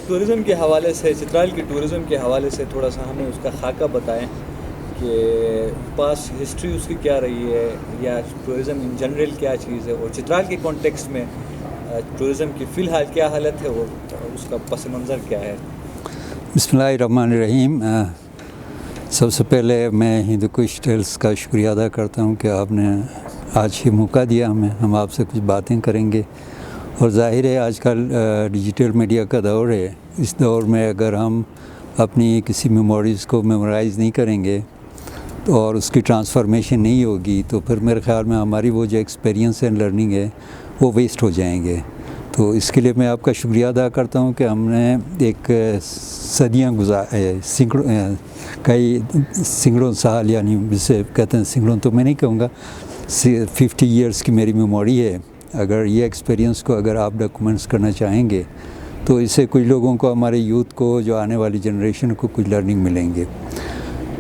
Tourism کے حوالے سے، چترال کے ٹورزم کے حوالے سے تھوڑا سا ہمیں اس کا خاکہ بتائیں کہ پاس ہسٹری اس کی کیا رہی ہے، یا ٹورزم ان جنرل کیا چیز ہے، اور چترال کے کانٹیکسٹ میں ٹورزم کی فی الحال کیا حالت ہے اور اس کا پس منظر کیا ہے۔ بسم اللہ الرحمن الرحیم۔ سب سے پہلے میں ہندوکش ٹیلز کا شکریہ ادا کرتا ہوں کہ آپ نے آج یہ موقع دیا ہمیں، ہم آپ سے کچھ باتیں کریں گے۔ اور ظاہر ہے آج کل ڈیجیٹل میڈیا کا دور ہے، اس دور میں اگر ہم اپنی کسی میموریز کو میمورائز نہیں کریں گے اور اس کی ٹرانسفارمیشن نہیں ہوگی تو پھر میرے خیال میں ہماری وہ جو ایکسپیرینس اینڈ لرننگ ہے وہ ویسٹ ہو جائیں گے۔ تو اس کے لیے میں آپ کا شکریہ ادا کرتا ہوں کہ ہم نے ایک صدیاں کئی سینکڑوں سال، یعنی جسے کہتے ہیں سینکڑوں تو میں نہیں کہوں گا، 50 ایئرس کی میری میموری ہے۔ اگر یہ ایکسپیرینس کو اگر آپ ڈاکومنٹس کرنا چاہیں گے تو اس سے کچھ لوگوں کو، ہمارے یوتھ کو، جو آنے والی جنریشن کو کچھ لرننگ ملیں گے۔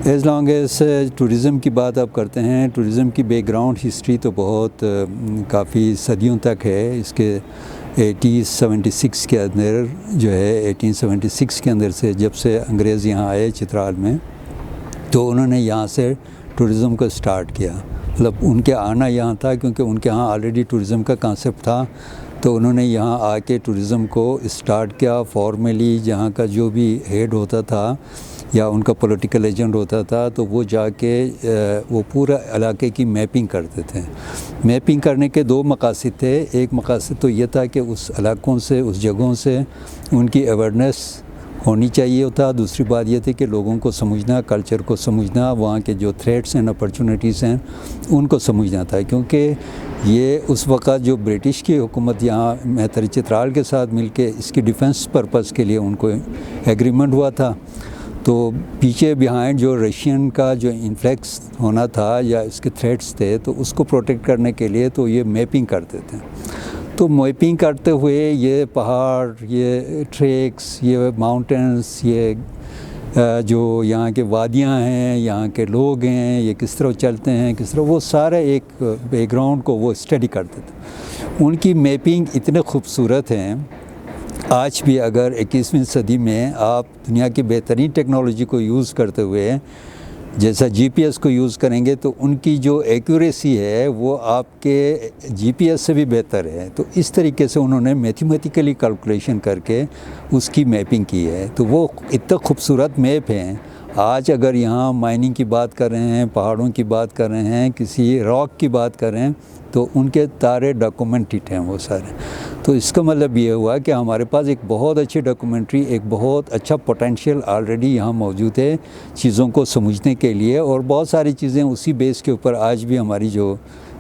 ایز لانگ ایز ٹورزم کی بات آپ کرتے ہیں، ٹورزم کی بیک گراؤنڈ ہسٹری تو بہت کافی صدیوں تک ہے۔ اس کے 1876 کے اندر جو ہے 1876 کے اندر سے جب سے انگریز یہاں آئے چترال میں، تو انہوں نے یہاں سے ٹورزم کو سٹارٹ کیا۔ مطلب ان کے آنا یہاں تھا کیونکہ ان کے ہاں آلریڈی ٹورزم کا کانسیپٹ تھا، تو انہوں نے یہاں آ کے ٹورزم کو سٹارٹ کیا۔ فارملی جہاں کا جو بھی ہیڈ ہوتا تھا یا ان کا پولیٹیکل ایجنٹ ہوتا تھا تو وہ جا کے وہ پورا علاقے کی میپنگ کرتے تھے۔ میپنگ کرنے کے دو مقاصد تھے۔ ایک مقاصد تو یہ تھا کہ اس علاقوں سے، اس جگہوں سے ان کی اویئرنیس ہونی چاہیے ہوتا۔ دوسری بات یہ تھی کہ لوگوں کو سمجھنا، کلچر کو سمجھنا، وہاں کے جو تھریٹس ہیں، اپرچونیٹیز ہیں، ان کو سمجھنا تھا، کیونکہ یہ اس وقت جو برٹش کی حکومت یہاں میتری چترال کے ساتھ مل کے اس کی ڈیفنس پرپس کے لیے ان کو ایگریمنٹ ہوا تھا، تو پیچھے بیہائنڈ جو رشین کا جو انفلیکس ہونا تھا یا اس کے تھریٹس تھے، تو اس کو پروٹیکٹ کرنے کے لیے تو یہ میپنگ کرتے تھے۔ تو میپنگ کرتے ہوئے یہ پہاڑ، یہ ٹریکس، یہ ماؤنٹینس، یہ جو یہاں کے وادیاں ہیں، یہاں کے لوگ ہیں، یہ کس طرح چلتے ہیں، کس طرح، وہ سارے ایک بیک گراؤنڈ کو وہ اسٹڈی کرتے تھے۔ ان کی میپنگ اتنے خوبصورت ہیں، آج بھی اگر 21ویں صدی میں آپ دنیا کی بہترین ٹیکنالوجی کو یوز کرتے ہوئے جیسا جی پی ایس کو یوز کریں گے تو ان کی جو ایکوریسی ہے وہ آپ کے جی پی ایس سے بھی بہتر ہے۔ تو اس طریقے سے انہوں نے میتھمیٹیکلی کیلکولیشن کر کے اس کی میپنگ کی ہے، تو وہ اتنا خوبصورت میپ ہیں۔ آج اگر یہاں مائننگ کی بات کر رہے ہیں، پہاڑوں کی بات کر رہے ہیں، کسی راک کی بات کر رہے ہیں، تو ان کے سارے ڈاکومنٹڈ ہیں وہ سارے۔ تو اس کا مطلب یہ ہوا کہ ہمارے پاس ایک بہت اچھی ڈاکومنٹری، ایک بہت اچھا پوٹینشیل آلریڈی یہاں موجود ہے چیزوں کو سمجھنے کے لیے، اور بہت ساری چیزیں اسی بیس کے اوپر آج بھی ہماری جو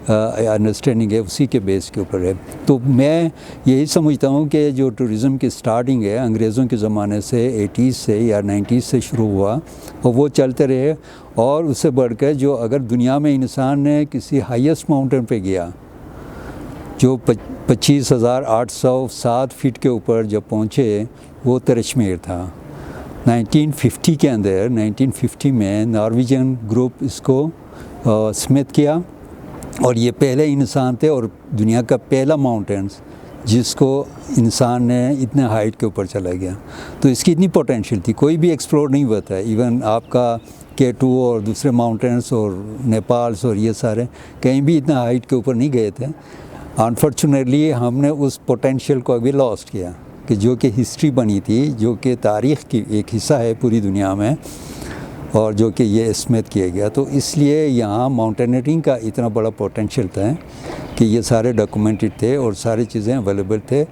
انڈرسٹینڈنگ ہے اسی کے بیس کے اوپر ہے۔ تو میں یہی سمجھتا ہوں کہ جو ٹورزم کی سٹارٹنگ ہے انگریزوں کے زمانے سے 80s سے یا 90s سے شروع ہوا اور وہ چلتے رہے، اور اس سے بڑھ کر جو اگر دنیا میں انسان نے کسی ہائیسٹ ماؤنٹین پہ گیا جو 25,807 فٹ کے اوپر جب پہنچے، وہ ترشمیر تھا۔ 1950 کے اندر، 1950 میں نارویجن گروپ اس کو سمتھ کیا، اور یہ پہلے انسان تھے اور دنیا کا پہلا ماؤنٹینس جس کو انسان نے اتنے ہائٹ کے اوپر چلا گیا۔ تو اس کی اتنی پوٹینشیل تھی، کوئی بھی ایکسپلور نہیں ہوا تھا۔ ایون آپ کا K2 اور دوسرے ماؤنٹینس اور نیپالس اور یہ سارے کہیں بھی اتنا ہائٹ کے اوپر نہیں گئے تھے۔ انفارچونیٹلی ہم نے اس پوٹینشیل کو ابھی لاسٹ کیا، کہ جو کہ ہسٹری بنی تھی، جو کہ تاریخ کی ایک حصہ ہے پوری دنیا میں، اور جو کہ یہ اسمتھ کیا گیا۔ تو اس لیے یہاں ماؤنٹینئرنگ کا اتنا بڑا پوٹینشیل تھا کہ یہ سارے ڈاکومنٹڈ تھے اور ساری چیزیں اویلیبل تھے،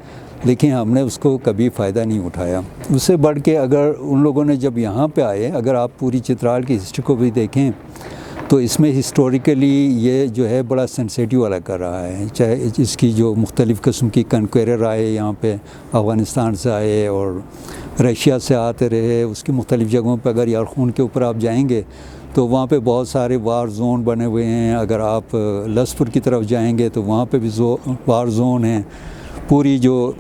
لیکن ہم نے اس کو کبھی فائدہ نہیں اٹھایا۔ اس سے بڑھ کے اگر ان لوگوں نے جب یہاں پہ آئے، اگر آپ پوری چترال کی ہسٹری کو بھی دیکھیں تو اس میں ہسٹوریکلی یہ جو ہے بڑا سینسیٹیو والا کر رہا ہے، چاہے اس کی جو مختلف قسم کی کنکویرر آئے یہاں پہ، افغانستان سے آئے اور رشیا سے آتے رہے، اس کی مختلف جگہوں پہ اگر یارخون کے اوپر آپ جائیں گے تو وہاں پہ بہت سارے وار زون بنے ہوئے ہیں۔ اگر آپ لسپور کی طرف جائیں گے تو وہاں پہ بھی وار زون ہیں۔ پوری جو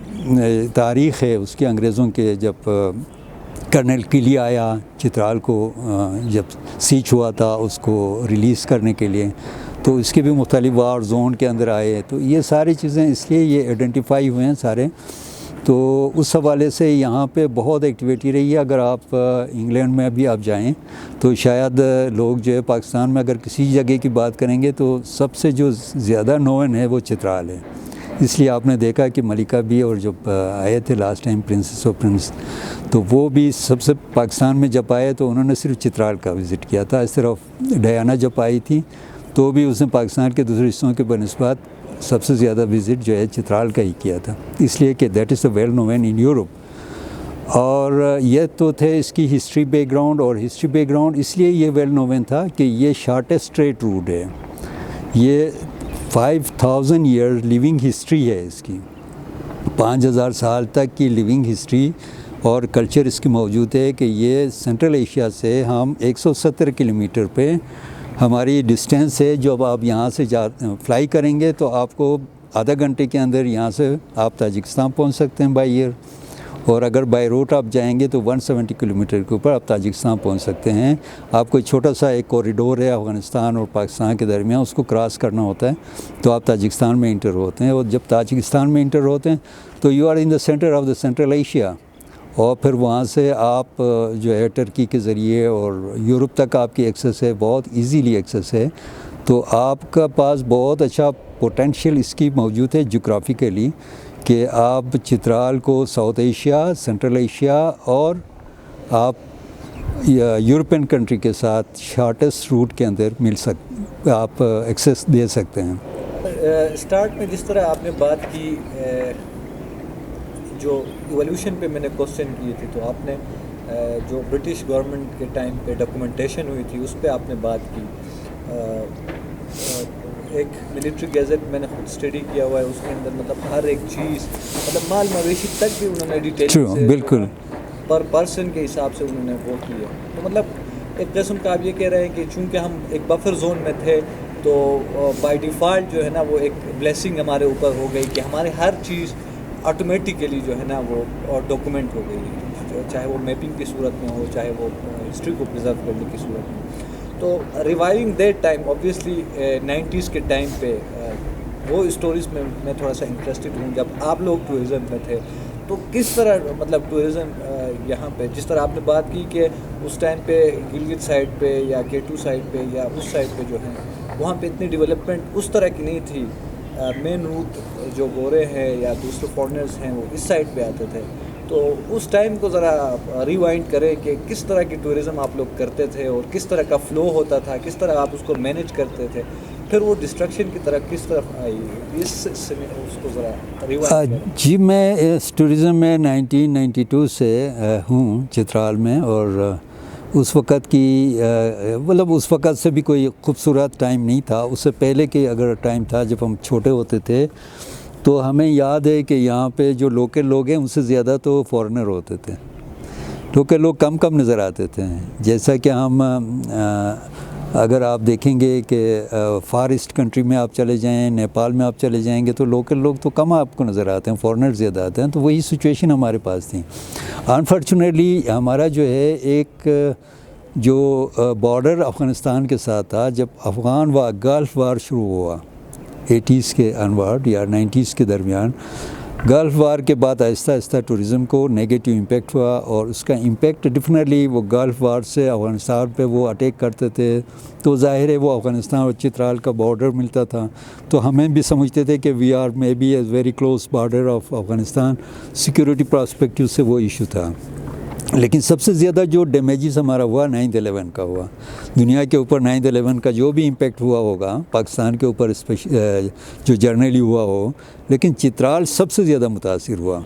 تاریخ ہے اس کے، انگریزوں کے جب کرنل کلی آیا چترال کو، جب سیچ ہوا تھا اس کو ریلیز کرنے کے لیے، تو اس کے بھی مختلف وار زون کے اندر آئے۔ تو یہ ساری چیزیں اس لیے یہ آئیڈینٹیفائی ہوئے ہیں سارے تو اس حوالے سے یہاں پہ بہت ایکٹیویٹی رہی ہے. اگر آپ انگلینڈ میں بھی آپ جائیں تو شاید لوگ جو ہے پاکستان میں اگر کسی جگہ کی بات کریں گے تو سب سے جو زیادہ نوئن ہے وہ چترال ہے. اس لیے آپ نے دیکھا کہ ملکہ بھی اور جب آئے تھے last time princess of prince تو وہ بھی سب سے پاکستان میں جب آئے تو انہوں نے صرف چترال کا وزٹ کیا تھا. اس طرح ڈیانا جب آئی تھی تو بھی اس نے پاکستان کے دوسرے حصوں کے بنسبت سب سے زیادہ وزٹ جو ہے چترال کا ہی کیا تھا, اس لیے کہ that is a well known in Europe. اور یہ تو تھے اس کی ہسٹری بیک گراؤنڈ, اور ہسٹری بیک گراؤنڈ اس لیے یہ ویل نوین تھا کہ یہ شارٹیسٹ ٹریڈ روٹ ہے. یہ 5000 ایئر لیونگ ہسٹری ہے اس کی, 5000 سال تک کی لیونگ ہسٹری اور کلچر اس کی موجود ہے. کہ یہ سینٹرل ایشیا سے ہم 170 کلومیٹر پہ ہماری ڈسٹینس ہے. جو اب آپ یہاں سے فلائی کریں گے تو آپ کو آدھا گھنٹے کے اندر یہاں سے آپ تاجکستان پہنچ سکتے ہیں بائی ایئر, اور اگر بائی روڈ آپ جائیں گے تو 170 کلومیٹر کے اوپر آپ تاجکستان پہنچ سکتے ہیں. آپ کو چھوٹا سا ایک کوریڈور ہے افغانستان اور پاکستان کے درمیان, اس کو کراس کرنا ہوتا ہے تو آپ تاجکستان میں انٹر ہوتے ہیں. اور جب تاجکستان میں انٹر ہوتے ہیں تو you are in the centre of the Central Asia, اور پھر وہاں سے آپ جو ہے ٹرکی کے ذریعے اور یورپ تک آپ کی ایکسیس ہے, بہت ایزیلی ایکسیس ہے. تو آپ کا پاس بہت اچھا پوٹینشیل اس کی موجود ہے جغرافیکلی, کہ آپ چترال کو ساؤتھ ایشیا, سینٹرل ایشیا اور آپ یورپین کنٹری کے ساتھ شارٹیسٹ روٹ کے اندر آپ ایکسیس دے سکتے ہیں. اسٹارٹ میں جس طرح آپ نے بات کی جو ایولیوشن پہ میں نے کوسچن کیے تھے, تو آپ نے جو برٹش گورنمنٹ کے ٹائم پہ ڈاکومنٹیشن ہوئی تھی اس پہ آپ نے بات کی. ایک ملٹری گیزٹ میں نے خود اسٹڈی کیا ہوا ہے, اس کے اندر مطلب ہر ایک چیز مطلب مال مویشی تک بھی انہوں نے ڈیٹیل سے بالکل پر پرسن کے حساب سے انہوں نے وہ کیا. تو مطلب ایک قسم کا آپ یہ کہہ رہے ہیں کہ چونکہ ہم ایک بفر زون میں تھے تو بائی ڈیفالٹ جو ہے نا وہ ایک بلیسنگ ہمارے اوپر ہو گئی کہ ہمارے ہر چیز آٹومیٹیکلی جو ہے نا وہ ڈاکومنٹ ہو گئی, چاہے وہ میپنگ کی صورت میں ہو, چاہے وہ ہسٹری کو پرزرو کرنے کی صورت میں. تو reviving that time obviously 90s کے ٹائم پہ وہ اسٹوریز میں تھوڑا سا انٹرسٹڈ ہوں. جب آپ لوگ ٹورزم میں تھے تو کس طرح مطلب ٹورزم یہاں پہ, جس طرح آپ نے بات کی کہ اس ٹائم پہ گلگت سائڈ پہ یا K2 سائڈ پہ یا اس سائڈ پہ جو ہے وہاں پہ اتنی ڈیولپمنٹ اس طرح کی نہیں تھی. مین روٹ جو گورے ہیں یا دوسرے فارنرز ہیں وہ اس سائڈ پہ آتے تھے. تو اس ٹائم کو ذرا ریوائنڈ کریں کہ کس طرح کی ٹورزم آپ لوگ کرتے تھے اور کس طرح کا فلو ہوتا تھا, کس طرح آپ اس کو مینیج کرتے تھے, پھر وہ ڈسٹرکشن کی طرف کس طرف آئی, اس کو ذرا ریوائنڈ کریں. جی میں اس ٹورزم میں 1992 سے ہوں چترال میں, اور اس وقت کی مطلب اس وقت سے بھی کوئی خوبصورت ٹائم نہیں تھا. اس سے پہلے کے اگر ٹائم تھا جب ہم چھوٹے ہوتے تھے تو ہمیں یاد ہے کہ یہاں پہ جو لوکل لوگ ہیں ان سے زیادہ تو فارنر ہوتے تھے. لوکل لوگ کم نظر آتے تھے. جیسا کہ ہم اگر آپ دیکھیں گے کہ فار ایسٹ کنٹری میں آپ چلے جائیں, نیپال میں آپ چلے جائیں گے تو لوکل لوگ تو کم آپ کو نظر آتے ہیں, فارنر زیادہ آتے ہیں. تو وہی سچویشن ہمارے پاس تھی. انفارچونیٹلی ہمارا جو ہے ایک جو بارڈر افغانستان کے ساتھ تھا, جب افغان گلف وار شروع ہوا 80s کے انوارڈ یا 90s کے درمیان, گلف وار کے بعد آہستہ آہستہ ٹورزم کو نیگیٹو امپیکٹ ہوا, اور اس کا امپیکٹ ڈیفینیٹلی وہ گلف وار سے افغانستان پہ وہ اٹیک کرتے تھے تو ظاہر ہے وہ افغانستان اور چترال کا بارڈر ملتا تھا, تو ہمیں بھی سمجھتے تھے کہ we are maybe a very close border of Afghanistan. Security perspective سے وہ ایشو تھا. لیکن سب سے زیادہ جو ڈیمیجز ہمارا ہوا 9/11 کا ہوا. دنیا کے اوپر 9/11 کا جو بھی امپیکٹ ہوا ہوگا پاکستان کے اوپر جو جرنلی ہوا ہو, لیکن چترال سب سے زیادہ متاثر ہوا.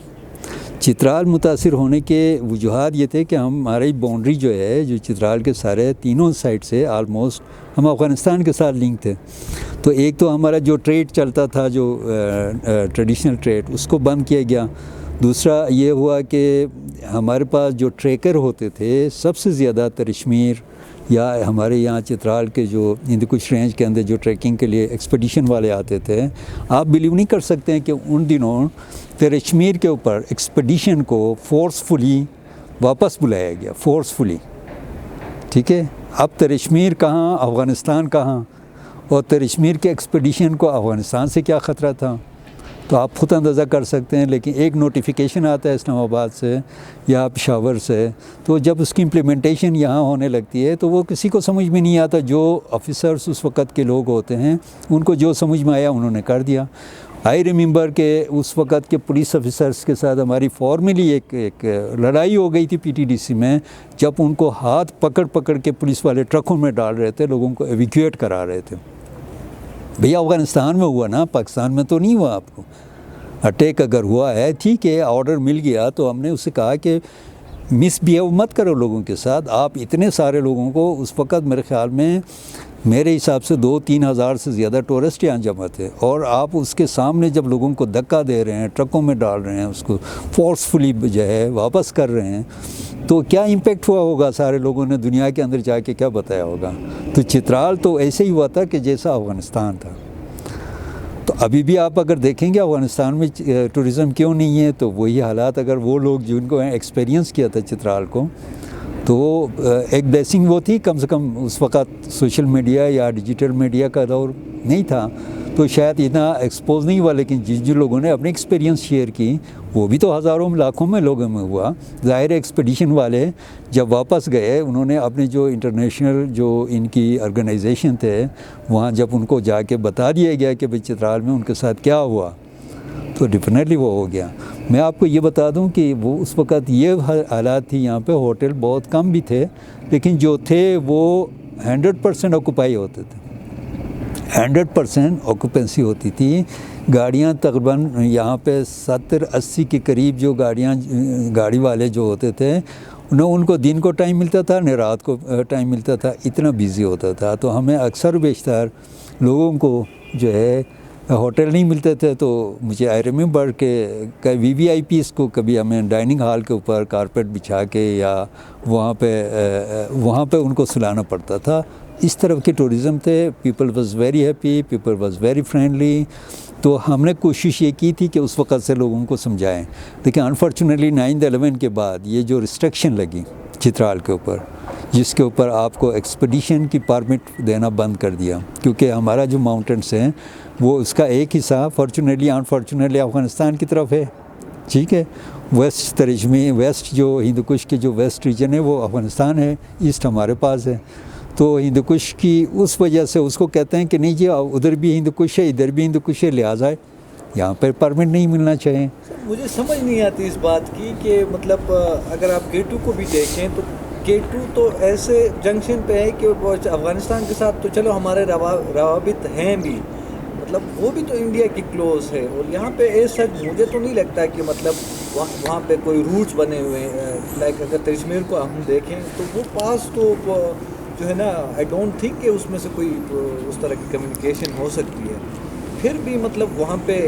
چترال متاثر ہونے کے وجوہات یہ تھے کہ ہماری باؤنڈری جو ہے جو چترال کے سارے تینوں سائڈ سے آلموسٹ ہم افغانستان کے ساتھ لنک تھے. تو ایک تو ہمارا جو ٹریڈ چلتا تھا جو ٹریڈیشنل ٹریڈ اس کو بند کیا گیا. دوسرا یہ ہوا کہ ہمارے پاس جو ٹریکر ہوتے تھے سب سے زیادہ ترشمیر یا ہمارے یہاں چترال کے جو ہندوکش رینج کے اندر جو ٹریکنگ کے لیے ایکسپیڈیشن والے آتے تھے, آپ بلیو نہیں کر سکتے ہیں کہ ان دنوں ترشمیر کے اوپر ایکسپیڈیشن کو فورسفلی واپس بلایا گیا, فورسفلی. ٹھیک ہے, اب ترشمیر کہاں, افغانستان کہاں, اور ترشمیر کے ایکسپیڈیشن کو افغانستان سے کیا خطرہ تھا, تو آپ خود اندازہ کر سکتے ہیں. لیکن ایک نوٹیفیکیشن آتا ہے اسلام آباد سے یا پشاور سے, تو جب اس کی امپلیمنٹیشن یہاں ہونے لگتی ہے تو وہ کسی کو سمجھ میں نہیں آتا. جو آفیسرس اس وقت کے لوگ ہوتے ہیں ان کو جو سمجھ میں آیا انہوں نے کر دیا. آئی ریممبر کہ اس وقت کے پولیس آفیسرس کے ساتھ ہماری فارملی ایک لڑائی ہو گئی تھی پی ٹی ڈی سی میں, جب ان کو ہاتھ پکڑ کے پولیس والے ٹرکوں میں ڈال رہے تھے, لوگوں کو ایویکویٹ کرا رہے تھے. بھیا افغانستان میں ہوا نا, پاکستان میں تو نہیں ہوا. آپ کو اٹیک اگر ہوا ہے ٹھیک ہے, آرڈر مل گیا, تو ہم نے اسے کہا کہ مس بیہیو مت کرو لوگوں کے ساتھ. آپ اتنے سارے لوگوں کو, اس وقت میرے خیال میں میرے حساب سے 2-3 ہزار سے زیادہ ٹورسٹ یہاں جمع تھے, اور آپ اس کے سامنے جب لوگوں کو دھکا دے رہے ہیں, ٹرکوں میں ڈال رہے ہیں, اس کو فورسفلی جو ہے واپس کر رہے ہیں, تو کیا امپیکٹ ہوا ہوگا. سارے لوگوں نے دنیا کے اندر جا کے کیا بتایا ہوگا. تو چترال تو ایسے ہی ہوا تھا کہ جیسا افغانستان تھا. تو ابھی بھی آپ اگر دیکھیں گے افغانستان میں ٹورزم کیوں نہیں ہے, تو وہی حالات. اگر وہ لوگ جن کو ایکسپیرینس کیا تھا چترال کو, تو ایک بلیسنگ وہ تھی, کم سے کم اس وقت سوشل میڈیا یا ڈیجیٹل میڈیا کا دور نہیں تھا, تو شاید اتنا ایکسپوز نہیں ہوا. لیکن جن لوگوں نے اپنی ایکسپیرینس شیئر کی, وہ بھی تو ہزاروں لاکھوں میں لوگوں میں ہوا. ظاہر ایکسپیڈیشن والے جب واپس گئے, انہوں نے اپنے جو انٹرنیشنل جو ان کی آرگنائزیشن تھے, وہاں جب ان کو جا کے بتا دیا گیا کہ بھئی چترال میں ان کے ساتھ کیا ہوا, تو ڈیفینیٹلی وہ ہو گیا. میں آپ کو یہ بتا دوں کہ وہ اس وقت یہ حالات تھی, یہاں پہ ہوٹل بہت کم بھی تھے, لیکن جو تھے وہ 100% آکوپائی ہوتے تھے. 100% آکوپینسی ہوتی تھی. گاڑیاں تقریباً یہاں پہ 70-80 کے قریب جو گاڑی والے جو ہوتے تھے, نہ ان کو دن کو ٹائم ملتا تھا نہ رات کو ٹائم ملتا تھا, اتنا بیزی ہوتا تھا. تو ہمیں اکثر بیشتر لوگوں کو جو ہے ہوٹل نہیں ملتے تھے. تو مجھے آئی ریممبر کہ وی وی آئی پیز کو کبھی ہمیں ڈائننگ ہال کے اوپر کارپیٹ بچھا کے یا وہاں پہ ان کو سلانا پڑتا تھا. اس طرح کے ٹورزم تھے. People was very happy, people was very friendly. تو ہم نے کوشش یہ کی تھی کہ اس وقت سے لوگوں کو سمجھائیں. لیکن انفارچونیٹلی 9/11 کے بعد یہ جو ریسٹرکشن لگی چترال کے اوپر, جس کے اوپر آپ کو ایکسپیڈیشن کی پرمٹ دینا بند کر دیا, کیونکہ ہمارا جو ماؤنٹینس ہیں وہ اس کا ایک حصہ فارچونیٹلی انفارچونیٹلی افغانستان کی طرف ہے. ٹھیک ہے, ویسٹ ترجمی ویسٹ جو ہندو کش کے جو ویسٹ ریجن ہے وہ افغانستان ہے, ایسٹ ہمارے پاس ہے. تو ہندو کش کی اس وجہ سے اس کو کہتے ہیں کہ نہیں جی ادھر بھی ہندو کش ہے ادھر بھی ہندو کش ہے, لہٰذا یہاں پر پرمٹ نہیں ملنا چاہیے. مجھے سمجھ نہیں آتی اس بات کی کہ مطلب اگر آپ K2 کو بھی دیکھیں تو K2 تو ایسے جنکشن پہ ہے کہ افغانستان کے ساتھ تو چلو ہمارے روابط ہیں بھی, مطلب وہ بھی تو انڈیا کی کلوز ہے. اور یہاں پہ ایسا مجھے تو نہیں لگتا کہ مطلب وہاں پہ کوئی روٹس بنے ہوئے ہیں. لائک اگر تجمیر کو ہم دیکھیں تو وہ پاس تو جو ہے نا, آئی ڈونٹ تھنک کہ اس میں سے کوئی اس طرح کی کمیونیکیشن ہو سکتی ہے. پھر بھی مطلب وہاں پہ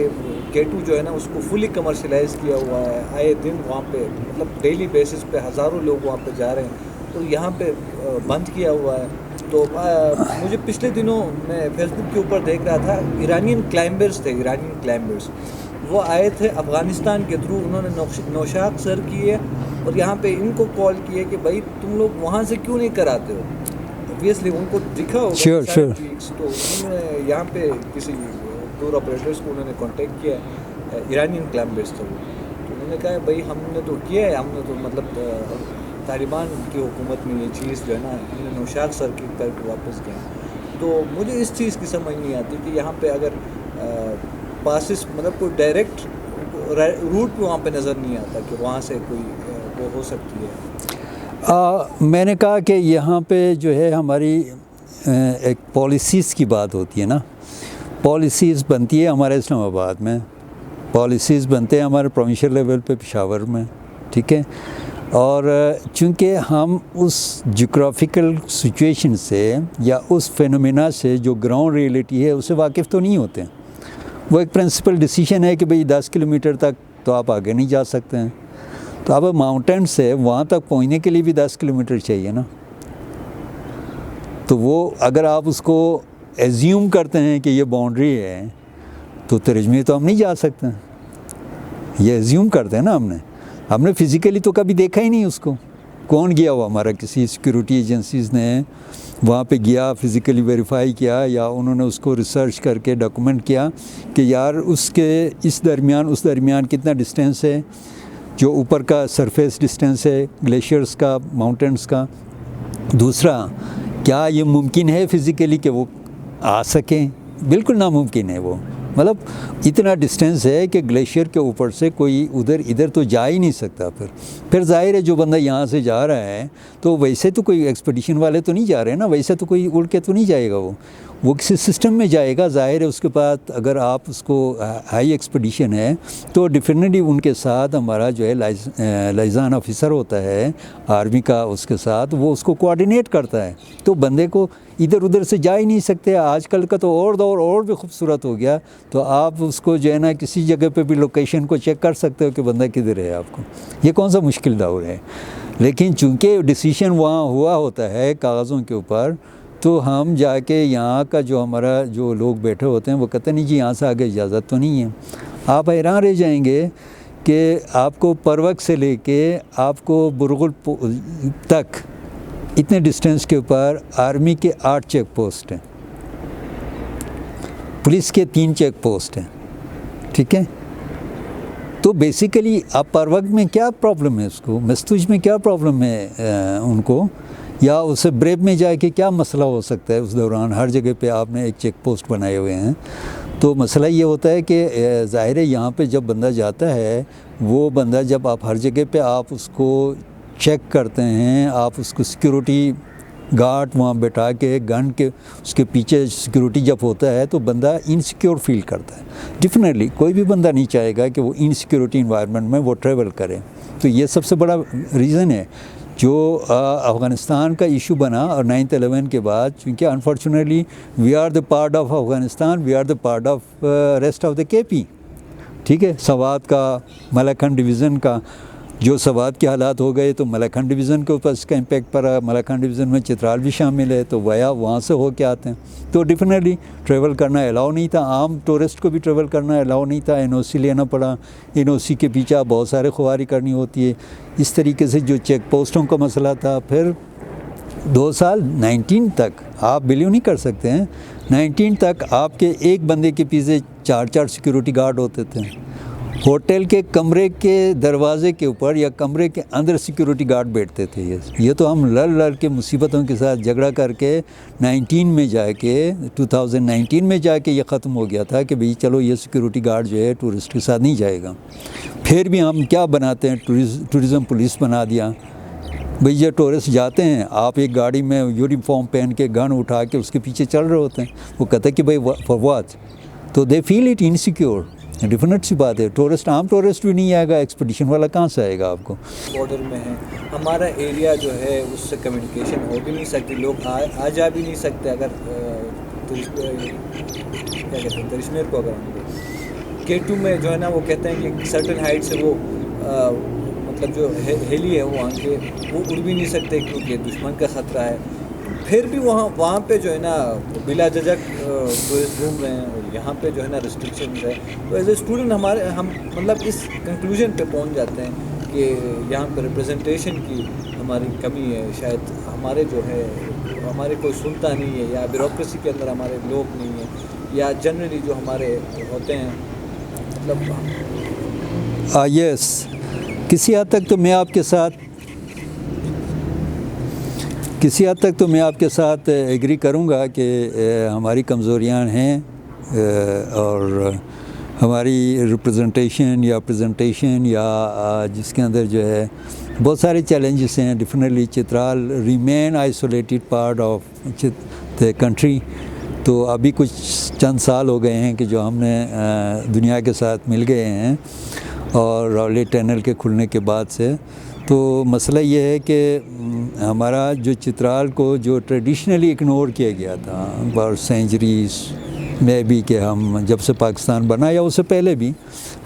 K2 جو ہے نا اس کو فلی کمرشلائز کیا ہوا ہے. آئے دن وہاں پہ مطلب ڈیلی بیسس پہ ہزاروں لوگ وہاں پہ جا رہے ہیں, تو یہاں پہ بند کیا ہوا ہے. تو مجھے پچھلے دنوں میں فیس بک کے اوپر دیکھ رہا تھا, ایرانین کلائمبرز وہ آئے تھے افغانستان کے تھرو, انہوں نے نوشاخ سر کیے اور یہاں پہ ان کو کال کیے کہ بھائی تم لوگ وہاں سے کیوں نہیں کراتے ہو. اوبویسلی ان کو دکھا ہوگا تو انہوں نے یہاں پہ کسی ٹور آپریٹرس کو انہوں نے کانٹیکٹ کیا, ایرانین کلائمبرز تھے وہ. تو انہوں نے کہا بھائی ہم نے تو کیا ہے, ہم نے تو مطلب طالبان کی حکومت میں یہ چیز جو ہے نا ہم نے نوشاخ سر کی کر کے واپس کیا. تو مجھے اس چیز کی سمجھ نہیں آتی کہ یہاں پہ اگر پاسز مطلب کوئی ڈائریکٹ روٹ پہ وہاں پہ نظر نہیں آتا کہ وہاں سے کوئی وہ ہو سکتی ہے. میں نے کہا کہ یہاں پہ جو ہے ہماری ایک پالیسیز کی بات ہوتی ہے نا, پالیسیز بنتی ہے ہمارے اسلام آباد میں, پالیسیز بنتے ہیں ہمارے پروونشل لیول پہ پشاور میں. ٹھیک ہے, اور چونکہ ہم اس جغرافیکل سچویشن سے یا اس فینومینا سے جو گراؤنڈ ریئلٹی ہے اس سے واقف تو نہیں ہوتے. وہ ایک پرنسپل ڈیسیشن ہے کہ بھئی 10 کلومیٹر تک تو آپ آگے نہیں جا سکتے ہیں. تو اب ماؤنٹین سے وہاں تک پہنچنے کے لیے بھی 10 کلومیٹر چاہیے نا. تو وہ اگر آپ اس کو ایزیوم کرتے ہیں کہ یہ باؤنڈری ہے تو ترجمے تو ہم نہیں جا سکتے. یہ ایزیوم کرتے ہیں نا, ہم نے فزیکلی تو کبھی دیکھا ہی نہیں اس کو, کون گیا ہوا ہمارا کسی سیکورٹی ایجنسیز نے وہاں پہ گیا فزیکلی ویریفائی کیا یا انہوں نے اس کو ریسرچ کر کے ڈاکومنٹ کیا کہ یار اس کے اس درمیان کتنا ڈسٹینس ہے، جو اوپر کا سرفیس ڈسٹینس ہے گلیشیئرز کا، ماؤنٹینس کا. دوسرا، کیا یہ ممکن ہے فزیکلی کہ وہ آ سکیں؟ بالکل ناممکن ہے وہ. مطلب اتنا ڈسٹینس ہے کہ گلیشیئر کے اوپر سے کوئی ادھر تو جا ہی نہیں سکتا. پھر ظاہر ہے جو بندہ یہاں سے جا رہا ہے تو ویسے تو کوئی ایکسپیڈیشن والے تو نہیں جا رہے نا، ویسے تو کوئی اڑ کے تو نہیں جائے گا، وہ کسی سسٹم میں جائے گا. ظاہر ہے اس کے بعد اگر آپ اس کو ہائی ایکسپیڈیشن ہے تو ڈیفینیٹلی ان کے ساتھ ہمارا جو ہے لائزان آفیسر ہوتا ہے آرمی کا، اس کے ساتھ وہ اس کو کوآرڈینیٹ کرتا ہے. تو بندے کو ادھر ادھر سے جا ہی نہیں سکتے. آج کل کا تو اور دور اور بھی خوبصورت ہو گیا، تو آپ اس کو جو ہے نا کسی جگہ پہ بھی لوکیشن کو چیک کر سکتے ہو کہ بندہ کدھر ہے آپ کو. یہ کون سا مشکل دور ہے؟ لیکن چونکہ ڈیسیشن وہاں ہوا ہوتا ہے کاغذوں کے اوپر، تو ہم جا کے یہاں کا جو ہمارا جو لوگ بیٹھے ہوتے ہیں وہ کہتے نہیں جی یہاں سے آگے اجازت تو نہیں ہے. آپ حیران رہ جائیں گے کہ آپ کو پروک سے لے کے آپ کو برغل تک اتنے ڈسٹینس کے اوپر آرمی کے 8 چیک پوسٹ ہیں، پولیس کے 3 چیک پوسٹ ہیں. ٹھیک ہے، تو بیسیکلی آپ پروک میں کیا پرابلم ہے، اس کو مستوج میں کیا پرابلم ہے ان کو، یا اسے بریب میں جا کے کیا مسئلہ ہو سکتا ہے اس دوران؟ ہر جگہ پہ آپ نے ایک چیک پوسٹ بنائے ہوئے ہیں. تو مسئلہ یہ ہوتا ہے کہ ظاہر ہے یہاں پہ جب بندہ جاتا ہے، وہ بندہ جب آپ ہر جگہ پہ آپ اس کو چیک کرتے ہیں، آپ اس کو سیکیورٹی گارڈ وہاں بیٹھا کے گن کے اس کے پیچھے سیکیورٹی جب ہوتا ہے تو بندہ انسیکیور فیل کرتا ہے. ڈیفینیٹلی کوئی بھی بندہ نہیں چاہے گا کہ وہ انسیکیورٹی انوائرمنٹ میں وہ ٹریول کرے. تو یہ سب سے بڑا ریزن ہے جو افغانستان کا ایشو بنا. اور 9/11 کے بعد چونکہ unfortunately we are the part of Afghanistan, we are the part of rest of the KP. ٹھیک ہے، سوات کا، ملاکنڈ ڈویژن کا جو سوات کے حالات ہو گئے تو ملاکنڈ ڈویژن کے اوپر اس کا امپیکٹ پڑا. ملاکنڈ ڈویژن میں چترال بھی شامل ہے، تو وہاں سے ہو کے آتے ہیں. تو ڈیفینیٹلی ٹریول کرنا الاؤ نہیں تھا، عام ٹورسٹ کو بھی ٹریول کرنا الاؤ نہیں تھا. NOC لینا پڑا، NOC کے پیچھے بہت سارے خواری کرنی ہوتی ہے. اس طریقے سے جو چیک پوسٹوں کا مسئلہ تھا. پھر 2 سال 19 تک آپ بلیو نہیں کر سکتے ہیں، 19 تک آپ کے ایک بندے کے پیچھے 4 سیکیورٹی گارڈ ہوتے تھے. ہوٹل کے کمرے کے دروازے کے اوپر یا کمرے کے اندر سیکیورٹی گارڈ بیٹھتے تھے. یہ تو ہم لڑ کے مصیبتوں کے ساتھ جھگڑا کر کے 2019 میں جا کے یہ ختم ہو گیا تھا کہ بھئی چلو یہ سیکیورٹی گارڈ جو ہے ٹورسٹ کے ساتھ نہیں جائے گا. پھر بھی ہم کیا بناتے ہیں، ٹورزم پولیس بنا دیا. بھئی یہ ٹورسٹ جاتے ہیں، آپ ایک گاڑی میں یونیفارم پہن کے گن اٹھا کے اس کے پیچھے چل رہے ہوتے ہیں. وہ کہتے ہیں کہ بھئی فار واٹ، تو دے فیل اٹ انسیکیور. ڈیفینیٹ سی بات ہے، عام ٹورسٹ بھی نہیں آئے گا، ایکسپیڈیشن والا کہاں سے آئے گا آپ کو؟ بارڈر میں ہے ہمارا ایریا جو ہے، اس سے کمیونیکیشن ہو بھی نہیں سکتی، لوگ آ جا بھی نہیں سکتے. اگر کیا کہتے ہیں درشمیر کو اگر ہم K2 میں جو ہے نا وہ کہتے ہیں کہ سرٹن ہائٹ سے وہ مطلب جو ہیلی ہے وہاں کے وہ اڑ بھی نہیں سکتے کیونکہ دشمن کا خطرہ ہے. پھر بھی وہاں پہ جو ہے نا بلا جھجک ٹورسٹ گھوم رہے ہیں، اور یہاں پہ جو ہے نا ریسٹرکشنز ہے. تو ایز اے اسٹوڈنٹ ہم مطلب اس کنکلوژن پہ پہنچ جاتے ہیں کہ یہاں پہ ریپرزنٹیشن کی ہماری کمی ہے. شاید ہمارے جو ہے ہمارے کوئی سنتا نہیں ہے، یا بیوروکریسی کے اندر ہمارے لوگ نہیں ہیں، یا جنرلی جو ہمارے ہوتے ہیں مطلب یس کسی حد تک تو میں آپ کے ساتھ ایگری کروں گا کہ ہماری کمزوریاں ہیں، اور ہماری ریپرزنٹیشن یا پریزنٹیشن یا جس کے اندر جو ہے بہت سارے چیلنجز ہیں. Definitely Chitral remain isolated part of the country. تو ابھی کچھ چند سال ہو گئے ہیں کہ جو ہم نے دنیا کے ساتھ مل گئے ہیں، اور راولی ٹنل کے کھلنے کے بعد سے. تو مسئلہ یہ ہے کہ ہمارا جو چترال کو جو ٹریڈیشنلی اگنور کیا گیا تھا فار سینچریز میں بھی، کہ ہم جب سے پاکستان بنا یا اس سے پہلے بھی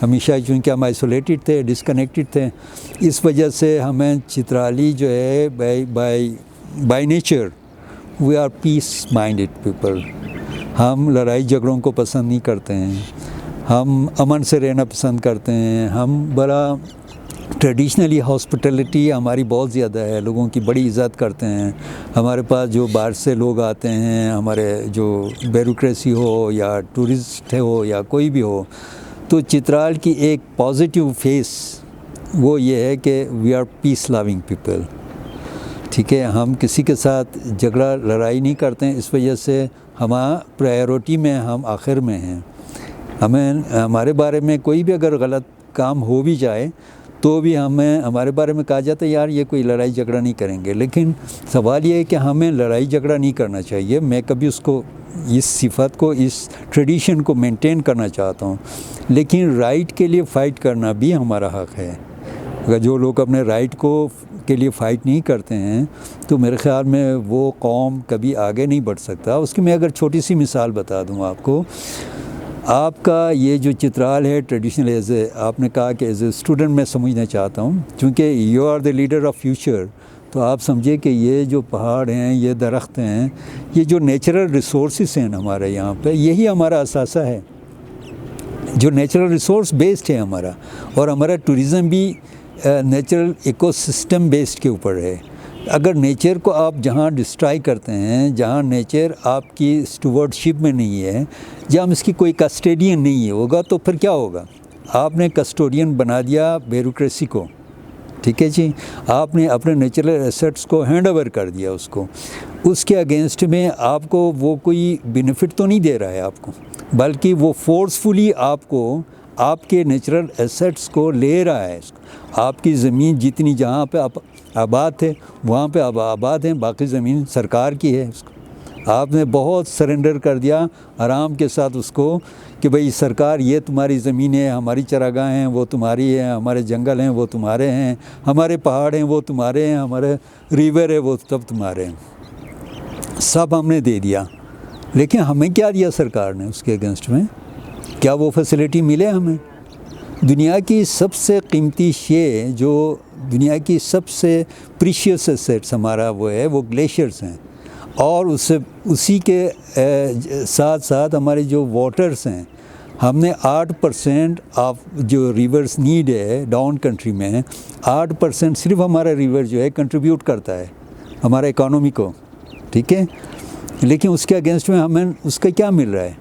ہمیشہ چونکہ ہم آئسولیٹڈ تھے، ڈسکنیکٹڈ تھے، اس وجہ سے ہمیں چترالی جو ہے by nature we are peace minded people. ہم لڑائی جھگڑوں کو پسند نہیں کرتے ہیں، ہم امن سے رہنا پسند کرتے ہیں. ہم بڑا ٹریڈیشنلی ہاسپٹیلٹی ہماری بہت زیادہ ہے، لوگوں کی بڑی عزت کرتے ہیں. ہمارے پاس جو باہر سے لوگ آتے ہیں، ہمارے جو بیوروکریسی ہو یا ٹورسٹ ہو یا کوئی بھی ہو، تو چترال کی ایک پازیٹیو فیس وہ یہ ہے کہ we are piece living people. ٹھیک ہے، ہم کسی کے ساتھ جھگڑا لڑائی نہیں کرتے ہیں، اس وجہ سے ہمارا پرائیورٹی میں ہم آخر میں ہیں. ہمارے بارے میں کوئی بھی اگر غلط کام ہو بھی جائے تو بھی ہمارے بارے میں کہا جاتا ہے یار یہ کوئی لڑائی جھگڑا نہیں کریں گے. لیکن سوال یہ ہے کہ ہمیں لڑائی جھگڑا نہیں کرنا چاہیے. میں کبھی اس صفت کو، اس ٹریڈیشن کو مینٹین کرنا چاہتا ہوں، لیکن رائٹ کے لیے فائٹ کرنا بھی ہمارا حق ہے. اگر جو لوگ اپنے رائٹ کے لیے فائٹ نہیں کرتے ہیں تو میرے خیال میں وہ قوم کبھی آگے نہیں بڑھ سکتا. اس کی میں اگر چھوٹی سی مثال بتا دوں آپ کو، آپ کا یہ جو چترال ہے ٹریڈیشنل آپ نے کہا کہ ایز اے اسٹوڈنٹ میں سمجھنا چاہتا ہوں، چونکہ you are the leader of future, تو آپ سمجھے کہ یہ جو پہاڑ ہیں، یہ درخت ہیں، یہ جو نیچرل ریسورسز ہیں ہمارے یہاں پہ، یہی ہمارا اثاثہ ہے جو نیچرل ریسورس بیسڈ ہے ہمارا. اور ہمارا ٹوریزم بھی نیچرل ایکو سسٹم بیسڈ کے اوپر ہے. اگر نیچر کو آپ جہاں ڈسٹرائی کرتے ہیں، جہاں نیچر آپ کی اسٹوورڈشپ میں نہیں ہے، جہاں اس کی کوئی کسٹیڈین نہیں ہوگا، تو پھر کیا ہوگا؟ آپ نے کسٹوڈین بنا دیا بیوروکریسی کو. ٹھیک ہے جی، آپ نے اپنے نیچرل ایسٹس کو ہینڈ اوور کر دیا اس کے اگینسٹ میں آپ کو وہ کوئی بینیفٹ تو نہیں دے رہا ہے آپ کو، بلکہ وہ فورسفلی آپ کو آپ کے نیچرل ایسٹس کو لے رہا ہے. آپ کی زمین جتنی جہاں پہ آپ آباد تھے وہاں پہ آباد ہیں، باقی زمین سرکار کی ہے. آپ نے بہت سرنڈر کر دیا آرام کے ساتھ اس کو کہ بھئی سرکار یہ تمہاری زمین ہے، ہماری چراگاہ ہیں وہ تمہاری ہیں، ہمارے جنگل ہیں وہ تمہارے ہیں، ہمارے پہاڑ ہیں وہ تمہارے ہیں، ہمارے ریور ہے وہ سب تمہارے ہیں. سب ہم نے دے دیا، لیکن ہمیں کیا دیا سرکار نے اس کے اگینسٹ میں؟ کیا وہ فیسلٹی ملے ہمیں؟ دنیا کی سب سے قیمتی شے، جو دنیا کی سب سے پریشیس ایسٹس ہمارا وہ ہے، وہ گلیشیئرز ہیں. اور اسی کے ساتھ ساتھ ہمارے جو واٹرز ہیں، ہم نے 8% آف جو ریورز نیڈ ہے ڈاؤن کنٹری میں، 8% صرف ہمارا ریور جو ہے کنٹریبیوٹ کرتا ہے ہمارا اکانومی کو. ٹھیک ہے، لیکن اس کے اگینسٹ میں ہمیں اس کا کیا مل رہا ہے؟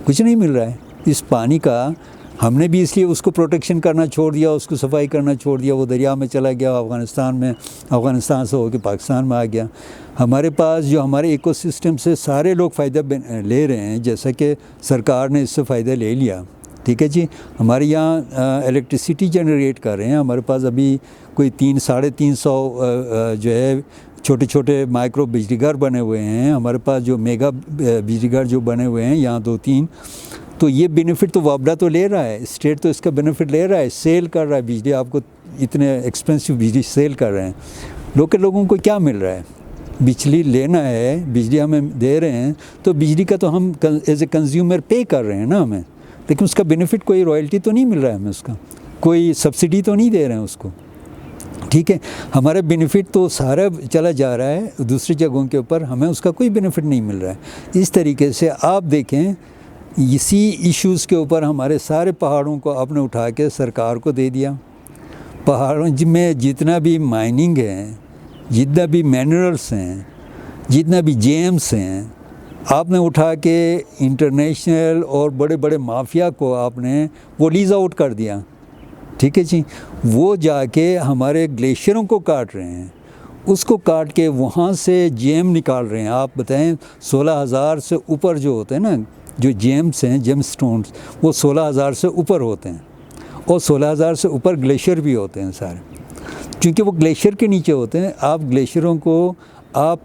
کچھ نہیں مل رہا ہے. اس پانی کا ہم نے بھی اس لیے اس کو پروٹیکشن کرنا چھوڑ دیا، اس کو صفائی کرنا چھوڑ دیا. وہ دریا میں چلا گیا، افغانستان سے ہو کے پاکستان میں آ گیا. ہمارے پاس جو ہمارے ایکو سسٹم سے سارے لوگ فائدہ لے رہے ہیں، جیسا کہ سرکار نے اس سے فائدہ لے لیا. ٹھیک ہے جی، ہمارے یہاں الیکٹریسٹی جنریٹ کر رہے ہیں. ہمارے پاس ابھی کوئی 300-350 جو ہے چھوٹے چھوٹے مائکرو بجلی گھر بنے ہوئے ہیں. ہمارے پاس جو میگا بجلی گھر جو بنے ہوئے ہیں یہاں 2-3. تو یہ بینیفٹ تو وابڈا تو لے رہا ہے، اسٹیٹ تو اس کا بینیفٹ لے رہا ہے، سیل کر رہا ہے بجلی. آپ کو اتنے ایکسپینسو بجلی سیل کر رہے ہیں. لوگوں کو کیا مل رہا ہے؟ بجلی لینا ہے، بجلی ہمیں دے رہے ہیں، تو بجلی کا تو ہم ایز اے کنزیومر پے کر رہے ہیں نا ہمیں، لیکن اس کا بینیفٹ کوئی رائلٹی تو نہیں مل رہا ہے ہمیں، اس کا کوئی سبسڈی تو نہیں دے رہے ہیں اس کو. ٹھیک ہے، ہمارا بینیفٹ تو سارا چلا جا رہا ہے دوسری جگہوں کے اوپر، ہمیں اس کا کوئی بینیفٹ نہیں مل رہا ہے. اس طریقے سے آپ دیکھیں اسی ایشوز کے اوپر ہمارے سارے پہاڑوں کو آپ نے اٹھا کے سرکار کو دے دیا. پہاڑوں میں جتنا بھی مائننگ ہے، جتنا بھی منرلس ہیں، جتنا بھی جیمز ہیں، آپ نے اٹھا کے انٹرنیشنل اور بڑے بڑے مافیا کو آپ نے وہ لیز آؤٹ کر دیا. ٹھیک ہے جی، وہ جا کے ہمارے گلیشیئروں کو کاٹ رہے ہیں، اس کو کاٹ کے وہاں سے جیم نکال رہے ہیں. آپ بتائیں 16,000 سے اوپر جو ہوتے ہیں نا، جو جیمز ہیں، جیم سٹونز، وہ 16,000 سے اوپر ہوتے ہیں، اور 16,000 سے اوپر گلیشیئر بھی ہوتے ہیں سارے. چونکہ وہ گلیشیئر کے نیچے ہوتے ہیں، آپ گلیشیئروں کو آپ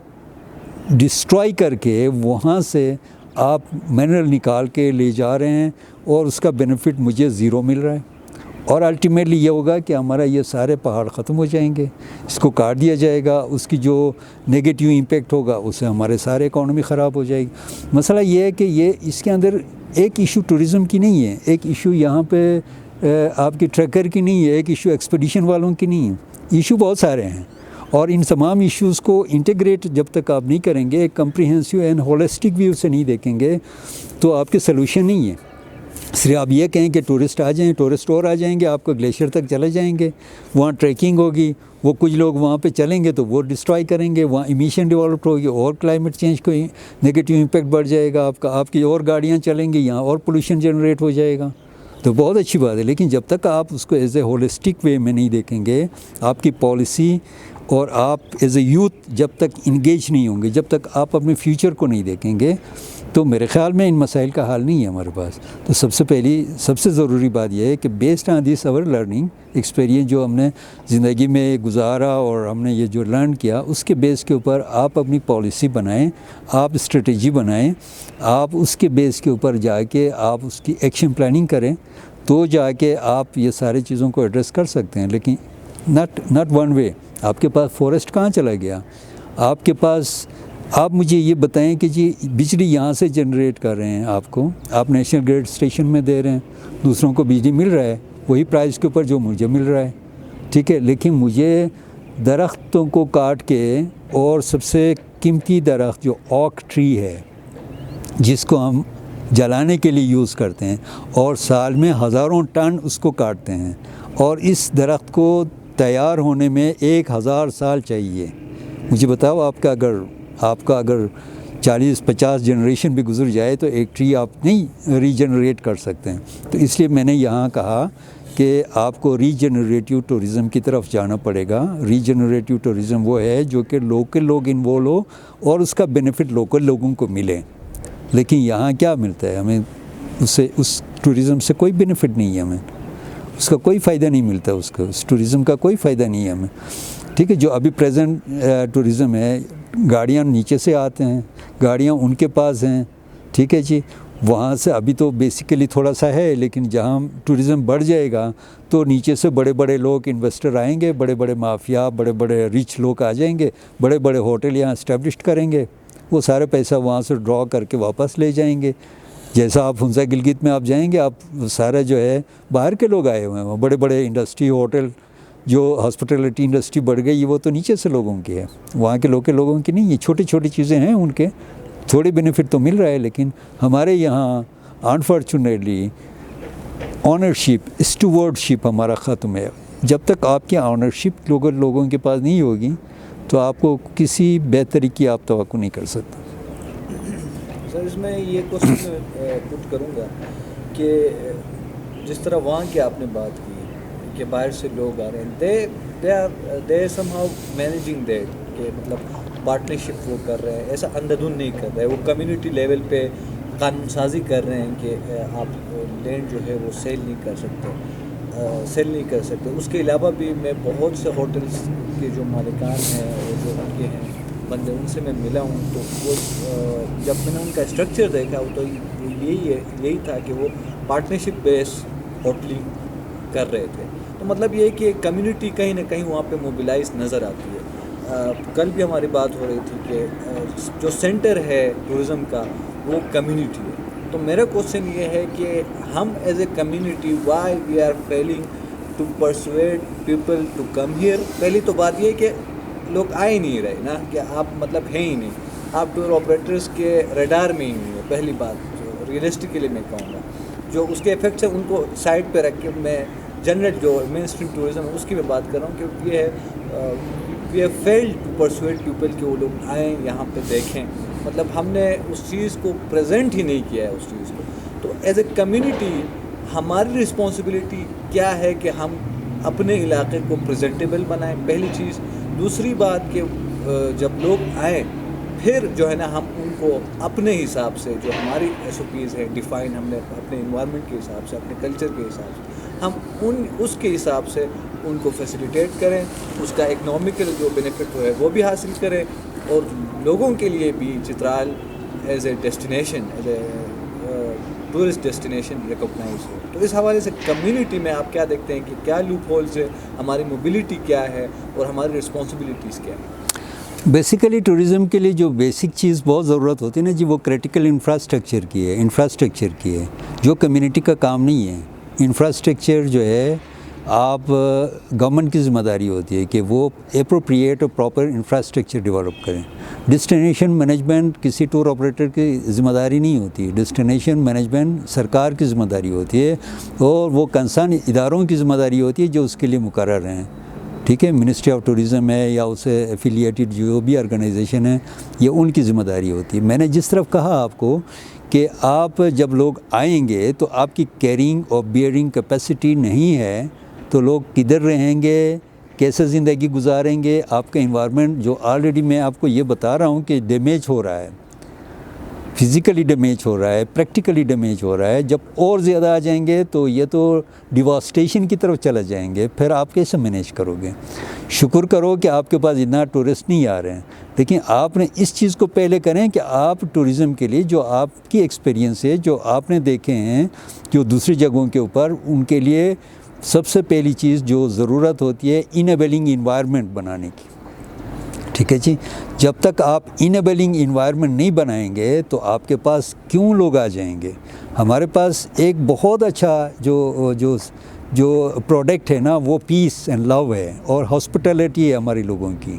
ڈسٹرائی کر کے وہاں سے آپ منرل نکال کے لے جا رہے ہیں، اور اس کا بینیفٹ مجھے زیرو مل رہا ہے. اور الٹیمیٹلی یہ ہوگا کہ ہمارا یہ سارے پہاڑ ختم ہو جائیں گے، اس کو کاٹ دیا جائے گا، اس کی جو نیگیٹیو امپیکٹ ہوگا اس سے ہمارے سارے اکانومی خراب ہو جائے گی. مسئلہ یہ ہے کہ اس کے اندر ایک ایشو ٹورزم کی نہیں ہے، ایک ایشو یہاں پہ آپ کی ٹریکر کی نہیں ہے، ایک ایشو ایکسپیڈیشن والوں کی نہیں ہے. ایشو بہت سارے ہیں، اور ان تمام ایشوز کو انٹیگریٹ جب تک آپ نہیں کریں گے، ایک کمپریہنسو اینڈ ہولسٹک ویو سے نہیں دیکھیں گے، تو آپ کے سلوشن نہیں ہے. صرف آپ یہ کہیں کہ ٹورسٹ آ جائیں، ٹورسٹ اور آ جائیں گے، آپ کو گلیشیئر تک چلے جائیں گے، وہاں ٹریکنگ ہوگی، وہ کچھ لوگ وہاں پہ چلیں گے تو وہ ڈسٹرائی کریں گے، وہاں ایمیشن ڈیولپ ہوگی اور کلائمیٹ چینج کو نگیٹیو امپیکٹ بڑھ جائے گا آپ کی اور گاڑیاں چلیں گی، یہاں اور پولوشن جنریٹ ہو جائے گا. تو بہت اچھی بات ہے، لیکن جب تک آپ اس کو ایز اے ہولسٹک وے میں نہیں دیکھیں گے، آپ کی پالیسی اور آپ ایز اے یوتھ جب تک انگیج نہیں ہوں گے، جب تک آپ اپنے فیوچر کو نہیں دیکھیں گے، تو میرے خیال میں ان مسائل کا حل نہیں ہے ہمارے پاس. تو سب سے ضروری بات یہ ہے کہ بیسڈ آن دس اور لرننگ ایکسپیرینس جو ہم نے زندگی میں گزارا اور ہم نے یہ جو لرن کیا، اس کے بیس کے اوپر آپ اپنی پالیسی بنائیں، آپ اسٹریٹجی بنائیں، آپ اس کے بیس کے اوپر جا کے آپ اس کی ایکشن پلاننگ کریں، تو جا کے آپ یہ سارے چیزوں کو ایڈریس کر سکتے ہیں. لیکن ناٹ ون وے. آپ کے پاس فورسٹ کہاں چلا گیا؟ آپ کے پاس، آپ مجھے یہ بتائیں کہ جی بجلی یہاں سے جنریٹ کر رہے ہیں، آپ نیشنل گریڈ اسٹیشن میں دے رہے ہیں، دوسروں کو بجلی مل رہا ہے وہی پرائز کے اوپر جو مجھے مل رہا ہے، ٹھیک ہے. لیکن مجھے درختوں کو کاٹ کے، اور سب سے قیمتی درخت جو اوک ٹری ہے جس کو ہم جلانے کے لیے یوز کرتے ہیں، اور سال میں ہزاروں ٹن اس کو کاٹتے ہیں، اور اس درخت کو تیار ہونے میں 1000 سال چاہیے. مجھے بتاؤ، آپ کا اگر 40-50 جنریشن بھی گزر جائے تو ایک ٹری آپ نہیں ریجنریٹ کر سکتے ہیں. تو اس لیے میں نے یہاں کہا کہ آپ کو ریجنریٹیو ٹورزم کی طرف جانا پڑے گا. ریجنریٹیو ٹورزم وہ ہے جو کہ لوکل لوگ انوالو ہو اور اس کا بینیفٹ لوکل لوگوں کو ملے. لیکن یہاں کیا ملتا ہے ہمیں؟ اس ٹورزم سے کوئی بینیفٹ نہیں ہے، ہمیں اس کا کوئی فائدہ نہیں ملتا، اس ٹورزم کا کوئی فائدہ نہیں ہے ہمیں. ٹھیک ہے، جو ابھی پریزنٹ ٹورزم ہے، گاڑیاں نیچے سے آتے ہیں، گاڑیاں ان کے پاس ہیں، ٹھیک ہے جی، وہاں سے ابھی تو بیسیکلی تھوڑا سا ہے، لیکن جہاں ٹورزم بڑھ جائے گا تو نیچے سے بڑے بڑے لوگ انویسٹر آئیں گے، بڑے بڑے مافیا، بڑے بڑے ریچ لوگ آ جائیں گے، بڑے بڑے ہوٹل یہاں اسٹیبلشڈ کریں گے، وہ سارے پیسہ وہاں سے ڈرا کر کے واپس لے جائیں گے. جیسا آپ ہنسا گلگت میں آپ جائیں گے، آپ سارے جو ہے باہر کے لوگ آئے ہوئے ہیں، بڑے بڑے انڈسٹری، ہوٹل، جو ہاسپٹیلٹی انڈسٹری بڑھ گئی وہ تو نیچے سے لوگوں کی ہے، وہاں کے لوگوں کی نہیں ہے. چھوٹی چھوٹی چیزیں ہیں ان کے، تھوڑی بینیفٹ تو مل رہا ہے، لیکن ہمارے یہاں انفارچونیٹلی آنرشپ، اسٹوورڈشپ ہمارا ختم ہے. جب تک آپ کی آنرشپ لوگوں کے پاس نہیں ہوگی تو آپ کو کسی بہتری کی آپ توقع نہیں کر سکتے. سر اس میں یہ کوشچن پٹ کروں گا کہ جس طرح وہاں کی آپ نے بات کی کہ باہر سے لوگ آ رہے ہیں، دے سم ہاؤ مینیجنگ دیٹ، کہ مطلب پارٹنرشپ وہ کر رہے ہیں، ایسا اندھدھن نہیں کر رہے، وہ کمیونٹی لیول پہ قانون سازی کر رہے ہیں کہ آپ لینڈ جو ہے وہ سیل نہیں کر سکتے. اس کے علاوہ بھی میں بہت سے ہوٹلس کے جو مالکان ہیں اور جو ان کے ہیں بندے، ان سے میں ملا ہوں، تو وہ جب میں نے ان کا اسٹرکچر دیکھا تو یہی تھا کہ وہ پارٹنرشپ بیس ہوٹلنگ کر رہے تھے. تو مطلب یہ کہ کمیونٹی کہیں نہ کہیں وہاں پہ موبلائز نظر آتی ہے. کل بھی ہماری بات ہو رہی تھی کہ جو سینٹر ہے ٹورزم کا وہ کمیونٹی ہے. تو میرا کوشچن یہ ہے کہ ہم as a community why we are feeling to persuade people to come here. پہلی تو بات یہ کہ لوگ آ ہی نہیں رہے نا، کہ آپ مطلب ہیں ہی نہیں، آپ ٹور آپریٹرس کے ریڈار میں ہی نہیں ہے. پہلی بات جو ریئلسٹکلی میں کہوں گا، جو اس کے افیکٹس ہیں ان کو سائڈ پہ رکھ کے میں جنرل جو مین اسٹریم ٹورزم ہے اس کی میں بات کر رہا ہوں کہ یہ ہے we have felt to persuade people کہ وہ لوگ آئیں یہاں پہ دیکھیں. مطلب ہم نے اس چیز کو پریزنٹ ہی نہیں کیا ہے اس چیز کو. تو ایز اے کمیونٹی ہماری رسپانسبلٹی کیا ہے کہ ہم اپنے علاقے کو پریزنٹیبل بنائیں، پہلی چیز. دوسری بات کہ جب لوگ آئیں پھر جو ہے نا ہم ان کو اپنے حساب سے جو ہماری ایس او پیز ہے ڈیفائن ہم نے اپنے انوائرمنٹ کے حساب سے، اپنے کلچر کے حساب سے، ہم اس کے حساب سے ان کو فیسیلیٹیٹ کریں، اس کا اکنامیکل جو بینیفٹ ہے وہ بھی حاصل کریں، اور لوگوں کے لیے بھی Chitral as a destination, as a tourist destination recognize ہو. تو اس حوالے سے کمیونٹی میں آپ کیا دیکھتے ہیں کہ کیا لوپ ہولز ہے، ہماری موبلٹی کیا ہے اور ہماری رسپانسبلٹیز کیا ہیں؟ بیسیکلی ٹورزم کے لیے جو بیسک چیز بہت ضرورت ہوتی ہے نا جی، وہ کریٹیکل انفراسٹرکچر کی ہے، جو کمیونٹی کا کام نہیں ہے. انفراسٹرکچر جو ہے آپ گورنمنٹ کی ذمہ داری ہوتی ہے کہ وہ اپروپریٹ اور پراپر انفراسٹرکچر ڈیولپ کریں. ڈسٹینیشن مینجمنٹ کسی ٹور آپریٹر کی ذمہ داری نہیں ہوتی. ڈسٹینیشن مینجمنٹ سرکار کی ذمہ داری ہوتی ہے اور وہ کنسرن اداروں کی ذمہ داری ہوتی ہے جو اس کے لیے مقرر ہیں. ٹھیک ہے, منسٹری آف ٹورزم ہے یا اسے ایفیلیٹڈ جو بھی آرگنائزیشن ہے, یہ ان کی ذمہ داری ہوتی ہے. میں نے جس طرف کہا آپ کو کہ آپ جب لوگ آئیں گے تو آپ کی کیرنگ اور بیئرنگ کیپیسٹی نہیں ہے تو لوگ کدھر رہیں گے, کیسے زندگی گزاریں گے. آپ کا انوائرمنٹ جو آلریڈی میں آپ کو یہ بتا رہا ہوں کہ ڈیمیج ہو رہا ہے, فزیکلی ڈیمیج ہو رہا ہے, پریکٹیکلی ڈیمیج ہو رہا ہے. جب اور زیادہ آ جائیں گے تو یہ تو ڈیواسٹیشن کی طرف چلے جائیں گے, پھر آپ کیسے مینیج کرو گے. شکر کرو کہ آپ کے پاس اتنا ٹورسٹ نہیں آ رہے ہیں, لیکن آپ نے اس چیز کو پہلے کریں کہ آپ ٹورزم کے لیے جو آپ کی ایکسپیرینس ہے, جو آپ نے دیکھے ہیں جو دوسری جگہوں کے اوپر, ان کے لیے سب سے پہلی چیز جو ضرورت ہوتی ہے انیبلنگ انوائرمنٹ بنانے کی. ٹھیک ہے جی, جب تک آپ انیبلنگ انوائرمنٹ نہیں بنائیں گے تو آپ کے پاس کیوں لوگ آ جائیں گے. ہمارے پاس ایک بہت اچھا جو پروڈکٹ ہے نا, وہ پیس اینڈ لو ہے اور ہاسپٹیلٹی ہے ہماری لوگوں کی,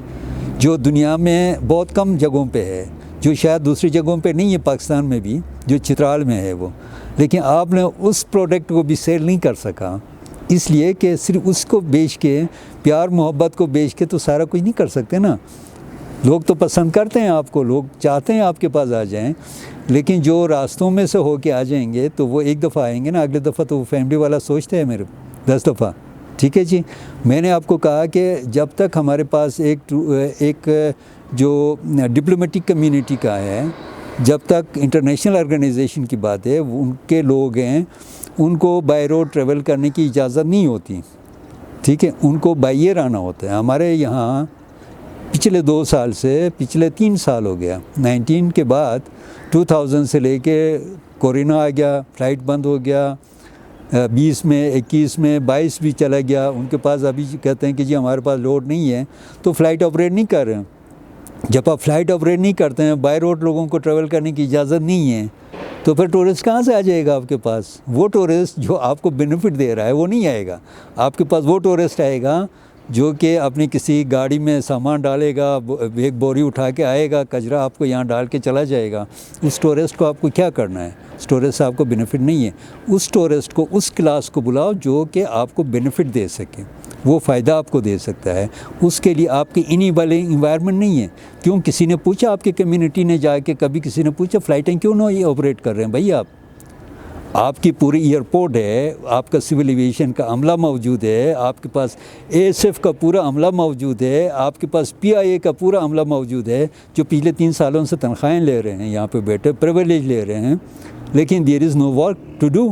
جو دنیا میں بہت کم جگہوں پہ ہے, جو شاید دوسری جگہوں پہ نہیں ہے پاکستان میں بھی, جو چترال میں ہے وہ. لیکن آپ نے اس پروڈکٹ کو بھی سیل نہیں کر سکا, اس لیے کہ صرف اس کو بیچ کے, پیار محبت کو بیچ کے تو سارا کچھ نہیں کر سکتے نا. لوگ تو پسند کرتے ہیں آپ کو, لوگ چاہتے ہیں آپ کے پاس آ جائیں, لیکن جو راستوں میں سے ہو کے آ جائیں گے تو وہ ایک دفعہ آئیں گے نا, اگلے دفعہ تو وہ فیملی والا سوچتے ہیں میرے 10 دفعہ. ٹھیک ہے جی, میں نے آپ کو کہا کہ جب تک ہمارے پاس ایک جو ڈپلومیٹک کمیونٹی کا ہے, جب تک انٹرنیشنل آرگنائزیشن کی بات ہے, ان کے لوگ ہیں, ان کو بائی روڈ ٹریول کرنے کی اجازت نہیں ہوتی. ٹھیک ہے, ان کو بائی ایئر آنا ہوتا ہے. ہمارے یہاں پچھلے 2 سال سے, پچھلے 3 سال ہو گیا, 19 کے بعد 2000 سے لے کے کورونا آ گیا, فلائٹ بند ہو گیا, 20 میں 21 میں 22 بھی چلا گیا. ان کے پاس ابھی کہتے ہیں کہ جی ہمارے پاس لوڈ نہیں ہے, تو فلائٹ آپریٹ نہیں کر رہے ہیں. جب آپ فلائٹ آپریٹ نہیں کرتے ہیں, بائی روڈ لوگوں کو ٹریول کرنے کی اجازت نہیں ہے, تو پھر ٹورسٹ کہاں سے آ جائے گا آپ کے پاس. وہ ٹورسٹ جو آپ کو بینیفٹ دے رہا ہے وہ نہیں آئے گا آپ کے پاس. وہ ٹورسٹ آئے گا جو کہ اپنی کسی گاڑی میں سامان ڈالے گا, ایک بوری اٹھا کے آئے گا, کچرا آپ کو یہاں ڈال کے چلا جائے گا. اس ٹورسٹ کو آپ کو کیا کرنا ہے؟ اس ٹورسٹ سے آپ کو بینیفٹ نہیں ہے. اس ٹورسٹ کو, اس کلاس کو بلاؤ جو کہ آپ کو بینیفٹ دے سکے, وہ فائدہ آپ کو دے سکتا ہے. اس کے لیے آپ کی انہی والے انوائرمنٹ نہیں ہے. کیوں کسی نے پوچھا آپ کی کمیونٹی نے جا کے, کبھی کسی نے پوچھا فلائٹیں کیوں نہیں آپریٹ کر رہے ہیں بھائی؟ آپ کی پوری ایئرپورٹ ہے, آپ کا سول ایویشن کا عملہ موجود ہے, آپ کے پاس ASF کا پورا عملہ موجود ہے, آپ کے پاس PIA کا پورا عملہ موجود ہے, جو پچھلے 3 سالوں سے تنخواہیں لے رہے ہیں, یہاں پہ بیٹھے پریویلیج لے رہے ہیں, لیکن دیر از نو ورک ٹو ڈو.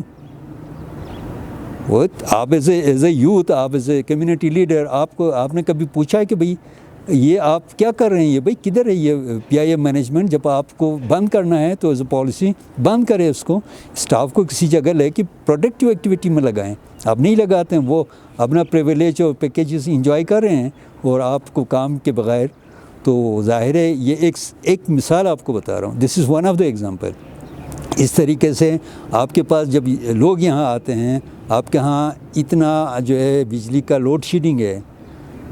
آپ ایز اے یوتھ, آپ ایز اے کمیونٹی لیڈر, آپ نے کبھی پوچھا ہے کہ بھئی یہ آپ کیا کر رہے ہیں, یہ بھئی کدھر ہے یہ PIA مینجمنٹ؟ جب آپ کو بند کرنا ہے تو ایز اے پالیسی بند کرے اس کو, اسٹاف کو کسی جگہ لے کے پروڈکٹیو ایکٹیویٹی میں لگائیں. آپ نہیں لگاتے ہیں, وہ اپنا پریویلیج اور پیکیجز انجوائے کر رہے ہیں اور آپ کو کام کے بغیر. تو ظاہر ہے یہ ایک مثال آپ کو بتا رہا ہوں, this is one of the example. اس طریقے سے آپ کے پاس جب لوگ یہاں آتے ہیں, آپ کے ہاں اتنا جو ہے بجلی کا لوڈ شیڈنگ ہے,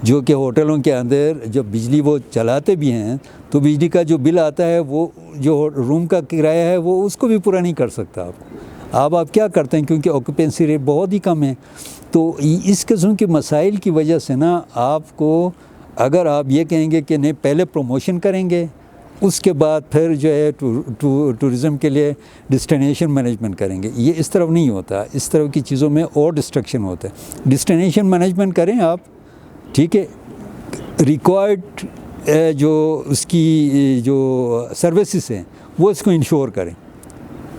جو کہ ہوٹلوں کے اندر جب بجلی وہ چلاتے بھی ہیں تو بجلی کا جو بل آتا ہے, وہ جو روم کا کرایہ ہے وہ اس کو بھی پورا نہیں کر سکتا آپ کیا کرتے ہیں, کیونکہ آکوپینسی ریٹ بہت ہی کم ہے. تو اس قسم کے مسائل کی وجہ سے نا, آپ کو اگر آپ یہ کہیں گے کہ نہیں پہلے پروموشن کریں گے, اس کے بعد پھر جو ہے ٹورزم کے لیے ڈسٹینیشن مینجمنٹ کریں گے, یہ اس طرف نہیں ہوتا. اس طرح کی چیزوں میں اور ڈسٹرکشن ہوتا ہے. ڈسٹینیشن مینجمنٹ کریں آپ, ٹھیک ہے, ریکوائرڈ جو اس کی جو سروسز ہیں وہ اس کو انشور کریں.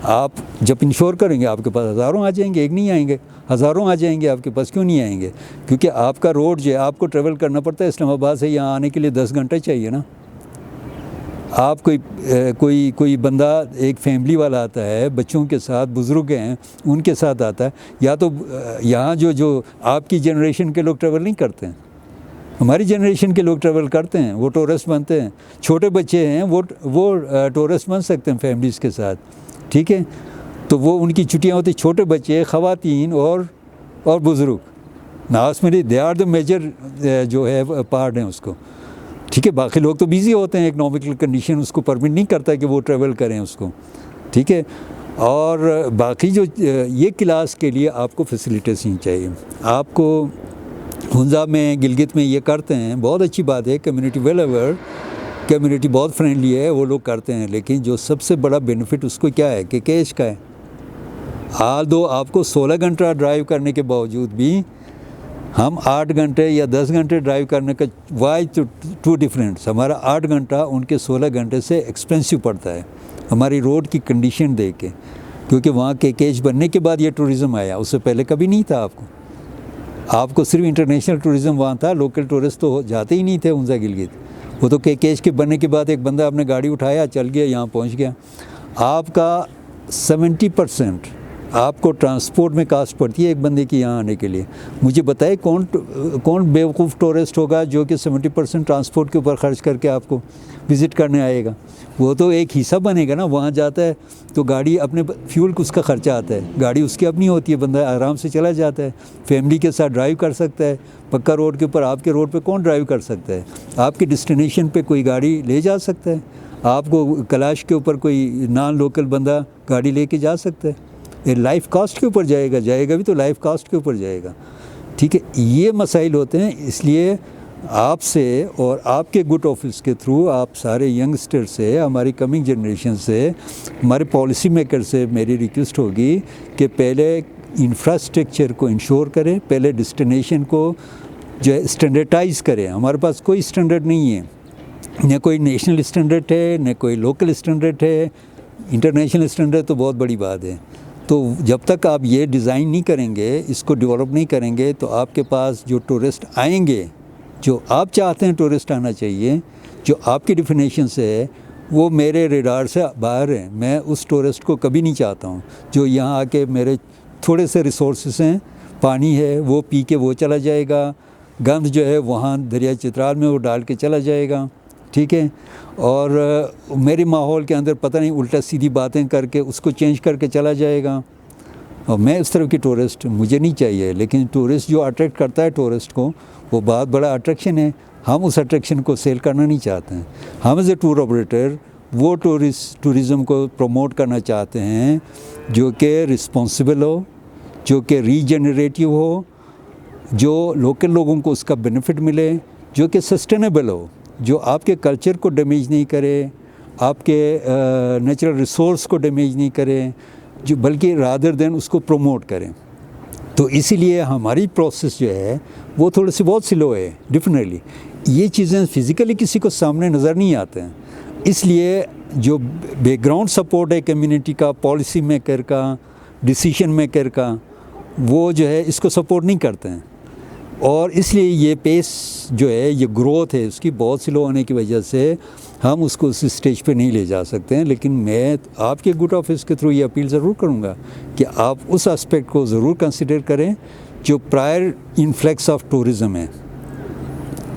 آپ جب انشور کریں گے آپ کے پاس ہزاروں آ جائیں گے, ایک نہیں آئیں گے, ہزاروں آ جائیں گے آپ کے پاس. کیوں نہیں آئیں گے؟ کیونکہ آپ کا روڈ جو ہے, آپ کو ٹریول کرنا پڑتا ہے اسلام آباد سے یہاں آنے کے لیے 10 گھنٹے چاہیے نا. آپ کوئی بندہ, ایک فیملی والا آتا ہے بچوں کے ساتھ, بزرگ ہیں ان کے ساتھ آتا ہے, یا تو یہاں جو آپ کی جنریشن کے لوگ ٹریول نہیں کرتے ہیں, ہماری جنریشن کے لوگ ٹریول کرتے ہیں, وہ ٹورسٹ بنتے ہیں. چھوٹے بچے ہیں وہ ٹورسٹ بن سکتے ہیں فیملیز کے ساتھ, ٹھیک ہے. تو وہ ان کی چھٹیاں ہوتی, چھوٹے بچے, خواتین اور بزرگ, ناس میں دے آر دا میجر جو ہے پارٹ ہیں اس کو. ٹھیک ہے, باقی لوگ تو بیزی ہوتے ہیں, اکنامکل کنڈیشن اس کو پرمٹ نہیں کرتا کہ وہ ٹریول کریں اس کو. ٹھیک ہے, اور باقی جو یہ کلاس کے لیے آپ کو فیسلٹیز نہیں چاہیے. آپ کو ہنزا میں گلگت میں یہ کرتے ہیں, بہت اچھی بات ہے, کمیونٹی ویل اویئر, کمیونٹی بہت فرینڈلی ہے, وہ لوگ کرتے ہیں, لیکن جو سب سے بڑا بینیفٹ اس کو کیا ہے کہ کیش کا ہے. دو آپ کو 16 گھنٹہ ڈرائیو کرنے کے باوجود بھی ہم 8 گھنٹے یا 10 گھنٹے ڈرائیو کرنے کا وائی ٹو ڈفرینٹس. ہمارا 8 گھنٹہ ان کے 16 گھنٹے سے ایکسپینسو پڑتا ہے ہماری روڈ کی کنڈیشن دیکھ کے, کیونکہ وہاں کے کیش بننے کے بعد یہ ٹورزم آیا, اس سے پہلے کبھی نہیں تھا. آپ کو صرف انٹرنیشنل ٹورزم وہاں تھا, لوکل ٹورسٹ تو جاتے ہی نہیں تھے ہنزا گلگت. وہ تو کیش کے بننے کے بعد ایک بندہ اپنے گاڑی اٹھایا, چل گیا, یہاں پہنچ گیا. آپ کا 70% آپ کو ٹرانسپورٹ میں کاسٹ پڑتی ہے ایک بندے کی یہاں آنے کے لیے. مجھے بتائے کون بیوقوف ٹورسٹ ہوگا جو کہ 70% ٹرانسپورٹ کے اوپر خرچ کر کے آپ کو وزٹ کرنے آئے گا. وہ تو ایک حصہ بنے گا نا, وہاں جاتا ہے تو گاڑی اپنے فیول کو اس کا خرچہ آتا ہے, گاڑی اس کی اپنی ہوتی ہے, بندہ آرام سے چلا جاتا ہے, فیملی کے ساتھ ڈرائیو کر سکتا ہے. پکا روڈ کے اوپر آپ کے روڈ پہ کون ڈرائیو کر سکتا ہے؟ آپ کی ڈسٹینیشن پہ کوئی گاڑی لے جا سکتا ہے, آپ کو کلاش کے اوپر کوئی نان لوکل بندہ گاڑی لے کے جا سکتا ہے. یہ لائف کاسٹ کے اوپر جائے گا بھی تو لائف کاسٹ کے اوپر جائے گا. ٹھیک ہے, یہ مسائل ہوتے ہیں. اس لیے آپ سے اور آپ کے گڈ آفس کے تھرو آپ سارے ینگسٹر سے, ہماری کمنگ جنریشن سے, ہمارے پالیسی میکر سے میری ریکویسٹ ہوگی کہ پہلے انفراسٹرکچر کو انشور کریں, پہلے ڈسٹینیشن کو جو ہے اسٹینڈرڈائز کریں. ہمارے پاس کوئی اسٹینڈرڈ نہیں ہے, نہ کوئی نیشنل اسٹینڈرڈ ہے, نہ کوئی لوکل اسٹینڈرڈ ہے. انٹرنیشنل اسٹینڈرڈ تو بہت بڑی بات ہے. تو جب تک آپ یہ ڈیزائن نہیں کریں گے, اس کو ڈیولپ نہیں کریں گے, تو آپ کے پاس جو ٹورسٹ آئیں گے, جو آپ چاہتے ہیں ٹورسٹ آنا چاہیے, جو آپ کی ڈیفینیشن سے ہے, وہ میرے ریڈار سے باہر ہے. میں اس ٹورسٹ کو کبھی نہیں چاہتا ہوں جو یہاں آ کے میرے تھوڑے سے ریسورسز ہیں, پانی ہے, وہ پی کے وہ چلا جائے گا, گند جو ہے وہاں دریا چترال میں وہ ڈال کے چلا جائے گا. ٹھیک ہے, اور میرے ماحول کے اندر پتہ نہیں الٹا سیدھی باتیں کر کے اس کو چینج کر کے چلا جائے گا. اور میں اس طرح کی ٹورسٹ مجھے نہیں چاہیے. لیکن ٹورسٹ جو اٹریکٹ کرتا ہے ٹورسٹ کو, وہ بہت بڑا اٹریکشن ہے. ہم اس اٹریکشن کو سیل کرنا نہیں چاہتے ہیں. ہم ایز اے ٹور آپریٹر وہ ٹورزم کو پروموٹ کرنا چاہتے ہیں جو کہ رسپانسبل ہو, جو کہ ریجنریٹیو ہو, جو لوکل لوگوں کو اس کا بینیفٹ ملے, جو کہ سسٹینیبل ہو, جو آپ کے کلچر کو ڈیمیج نہیں کرے, آپ کے نیچرل ریسورس کو ڈیمیج نہیں کرے, جو بلکہ رادر دین اس کو پروموٹ کریں. تو اسی لیے ہماری پروسیس جو ہے وہ تھوڑی سی بہت سلو ہے. ڈیفینیٹلی یہ چیزیں فزیکلی کسی کو سامنے نظر نہیں آتے ہیں. اس لیے جو بیک گراؤنڈ سپورٹ ہے کمیونٹی کا, پالیسی میکر کا, ڈیسیشن میکر کا, وہ جو ہے اس کو سپورٹ نہیں کرتے ہیں. اور اس لیے یہ پیس جو ہے, یہ گروتھ ہے, اس کی بہت سلو ہونے کی وجہ سے ہم اس کو اس اسٹیج پہ نہیں لے جا سکتے ہیں. لیکن میں آپ کے گڈ آفس کے تھرو یہ اپیل ضرور کروں گا کہ آپ اس اسپیکٹ کو ضرور کنسیڈر کریں جو پرائر انفلیکس آف ٹورزم ہے.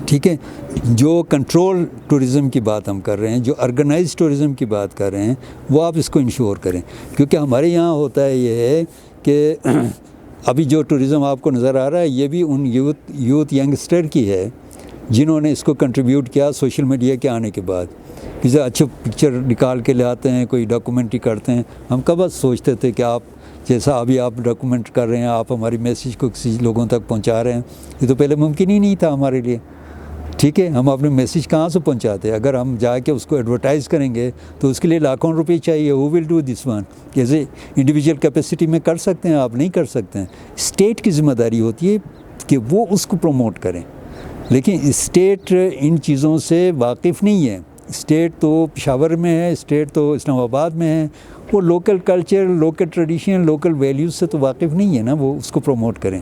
ٹھیک ہے, جو کنٹرول ٹورزم کی بات ہم کر رہے ہیں, جو آرگنائز ٹورزم کی بات کر رہے ہیں, وہ آپ اس کو انشور کریں. کیونکہ ہمارے یہاں ہوتا ہے یہ ہے کہ ابھی جو ٹورزم آپ کو نظر آ رہا ہے, یہ بھی ان یوتھ ینگسٹر کی ہے جنہوں نے اس کو کنٹریبیوٹ کیا سوشل میڈیا کے آنے کے بعد. کسی اچھے پکچر نکال کے لے آتے ہیں, کوئی ڈاکومنٹری کرتے ہیں. ہم کب سوچتے تھے کہ آپ جیسا ابھی آپ ڈاکومنٹ کر رہے ہیں, آپ ہماری میسیج کو کسی لوگوں تک پہنچا رہے ہیں. یہ تو پہلے ممکن ہی نہیں تھا ہمارے لیے. ٹھیک ہے, ہم اپنے میسیج کہاں سے پہنچاتے ہیں؟ اگر ہم جا کے اس کو ایڈورٹائز کریں گے تو اس کے لیے لاکھوں روپے چاہیے. ہو ول ڈو دس ون؟ جیسے انڈیویجول کیپیسٹی میں کر سکتے ہیں, آپ نہیں کر سکتے ہیں. اسٹیٹ کی ذمہ داری ہوتی ہے کہ وہ اس کو پروموٹ کریں. لیکن اسٹیٹ ان چیزوں سے واقف نہیں ہے. اسٹیٹ تو پشاور میں ہے, اسٹیٹ تو اسلام آباد میں ہے. وہ local culture, local tradition, local values سے تو واقف نہیں ہے نا. وہ اس کو پروموٹ کریں.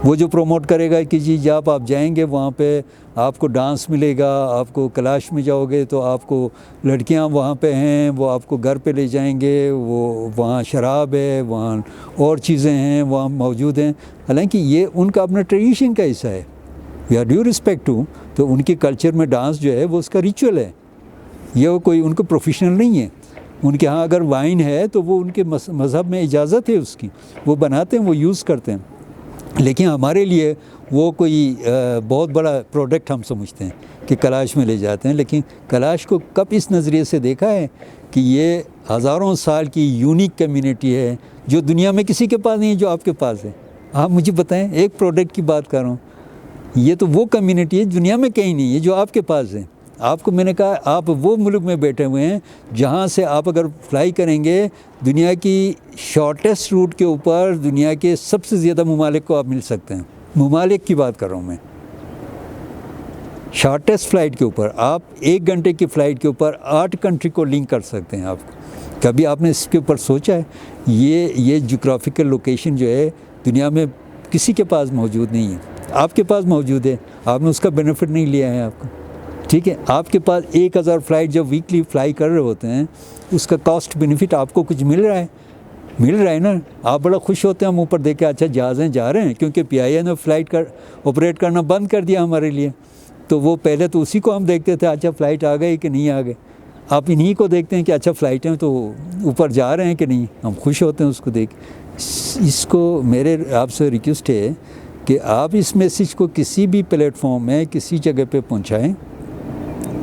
وہ جو پروموٹ کرے گا کہ جی جب آپ جائیں گے وہاں پہ آپ کو ڈانس ملے گا, آپ کو کلاش میں جاؤ گے تو آپ کو لڑکیاں وہاں پہ ہیں, وہ آپ کو گھر پہ لے جائیں گے, وہ وہاں شراب ہے, وہاں اور چیزیں ہیں وہاں موجود ہیں. حالانکہ یہ ان کا اپنا ٹریڈیشن کا حصہ ہے. We are due respect to. تو ان کے کلچر میں ڈانس جو ہے وہ اس کا ریچول ہے. یہ کوئی ان کو پروفیشنل نہیں ہے. ان کے ہاں اگر وائن ہے تو وہ ان کے مذہب میں اجازت ہے اس کی, وہ بناتے ہیں, وہ یوز کرتے ہیں. لیکن ہمارے لیے وہ کوئی بہت بڑا پروڈکٹ ہم سمجھتے ہیں کہ کلاش میں لے جاتے ہیں، لیکن کلاش کو کب اس نظریے سے دیکھا ہے کہ یہ ہزاروں سال کی یونیک کمیونٹی ہے جو دنیا میں کسی کے پاس نہیں ہے جو آپ کے پاس ہے؟ آپ مجھے بتائیں، ایک پروڈکٹ کی بات کر رہا ہوں، یہ تو وہ کمیونٹی ہے دنیا میں کہیں نہیں ہے جو آپ کے پاس ہے۔ آپ کو میں نے کہا آپ وہ ملک میں بیٹھے ہوئے ہیں جہاں سے آپ اگر فلائی کریں گے دنیا کی شارٹیسٹ روٹ کے اوپر دنیا کے سب سے زیادہ ممالک کو آپ مل سکتے ہیں۔ ممالک کی بات کر رہا ہوں میں، شارٹیسٹ فلائٹ کے اوپر آپ 1 گھنٹے کی فلائٹ کے اوپر 8 کنٹری کو لنک کر سکتے ہیں۔ آپ کو کبھی آپ نے اس کے اوپر سوچا ہے؟ یہ جغرافیکل لوکیشن جو ہے دنیا میں کسی کے پاس موجود نہیں ہے، آپ کے پاس موجود ہے، آپ نے اس کا بینیفٹ نہیں لیا ہے آپ کو، ٹھیک ہے؟ آپ کے پاس 1000 فلائٹ جب ویکلی فلائی کر رہے ہوتے ہیں اس کا کاسٹ بینیفٹ آپ کو کچھ مل رہا ہے نا، آپ بڑا خوش ہوتے ہیں ہم اوپر دیکھ کے اچھا جہازیں جا رہے ہیں، کیونکہ PIA نے فلائٹ آپریٹ کرنا بند کر دیا ہمارے لیے، تو وہ پہلے تو اسی کو ہم دیکھتے تھے اچھا فلائٹ آ گئی کہ نہیں آ گئی، آپ انہی کو دیکھتے ہیں کہ اچھا فلائٹیں تو اوپر جا رہے ہیں کہ نہیں، ہم خوش ہوتے ہیں اس کو دیکھ۔ اس کو میرے آپ سے ریکویسٹ ہے کہ آپ اس میسیج کو کسی بھی پلیٹ فارم میں کسی جگہ پہ پہنچائیں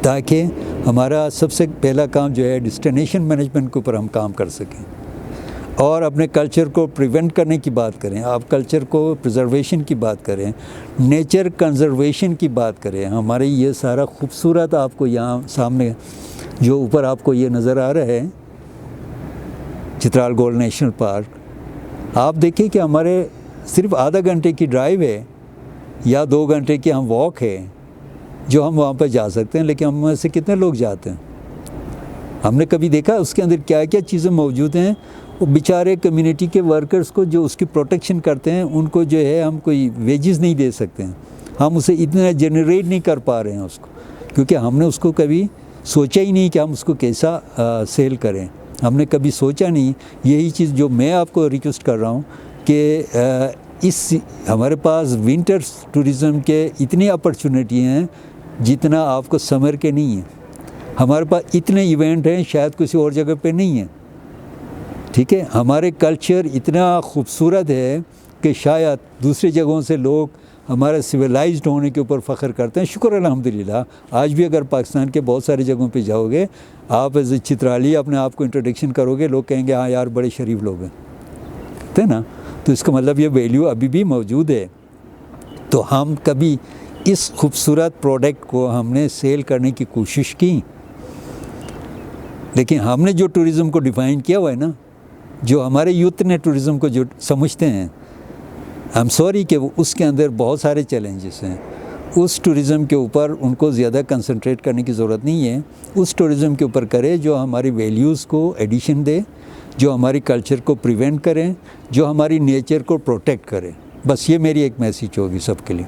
تاکہ ہمارا سب سے پہلا کام جو ہے ڈسٹینیشن مینجمنٹ کے اوپر ہم کام کر سکیں اور اپنے کلچر کو پریونٹ کرنے کی بات کریں، آپ کلچر کو پریزرویشن کی بات کریں، نیچر کنزرویشن کی بات کریں۔ ہمارے یہ سارا خوبصورت آپ کو یہاں سامنے جو اوپر آپ کو یہ نظر آ رہا ہے چترال گولڈ نیشنل پارک، آپ دیکھیں کہ ہمارے صرف آدھا گھنٹے کی ڈرائیو ہے یا 2 گھنٹے کی ہم واک ہے جو ہم وہاں پہ جا سکتے ہیں، لیکن ہم میں سے کتنے لوگ جاتے ہیں؟ ہم نے کبھی دیکھا اس کے اندر کیا کیا چیزیں موجود ہیں؟ وہ بیچارے کمیونٹی کے ورکرز کو جو اس کی پروٹیکشن کرتے ہیں ان کو جو ہے ہم کوئی ویجز نہیں دے سکتے ہیں، ہم اسے اتنا جنریٹ نہیں کر پا رہے ہیں اس کو، کیونکہ ہم نے اس کو کبھی سوچا ہی نہیں کہ ہم اس کو کیسا سیل کریں، ہم نے کبھی سوچا نہیں۔ یہی چیز جو میں آپ کو ریکویسٹ کر رہا ہوں کہ ہمارے پاس ونٹر ٹورزم کے اتنی اپرچونیٹی ہیں جتنا آپ کو سمر کے نہیں ہیں، ہمارے پاس اتنے ایونٹ ہیں شاید کسی اور جگہ پہ نہیں ہیں، ٹھیک ہے؟ ہمارے کلچر اتنا خوبصورت ہے کہ شاید دوسری جگہوں سے لوگ ہمارے سویلائزڈ ہونے کے اوپر فخر کرتے ہیں۔ شکر الحمدللہ، آج بھی اگر پاکستان کے بہت ساری جگہوں پہ جاؤ گے آپ ایز اے چترالی اپنے آپ کو انٹروڈکشن کرو گے، لوگ کہیں گے ہاں یار بڑے شریف لوگ ہیں، ہے نا؟ تو اس کا مطلب یہ ویلیو ابھی بھی موجود ہے۔ تو ہم کبھی اس خوبصورت پروڈکٹ کو ہم نے سیل کرنے کی کوشش کی، لیکن ہم نے جو ٹورزم کو ڈیفائن کیا ہوا ہے نا، جو ہمارے یوتھ نے ٹورزم کو جو سمجھتے ہیں، I'm sorry کہ وہ اس کے اندر بہت سارے چیلنجز ہیں، اس ٹورزم کے اوپر ان کو زیادہ کنسنٹریٹ کرنے کی ضرورت نہیں ہے، اس ٹورزم کے اوپر کرے جو ہماری ویلیوز کو ایڈیشن دے، جو ہماری کلچر کو پریونٹ کریں، جو ہماری نیچر کو پروٹیکٹ کرے۔ بس یہ میری ایک میسیج ہوگی سب کے لیے۔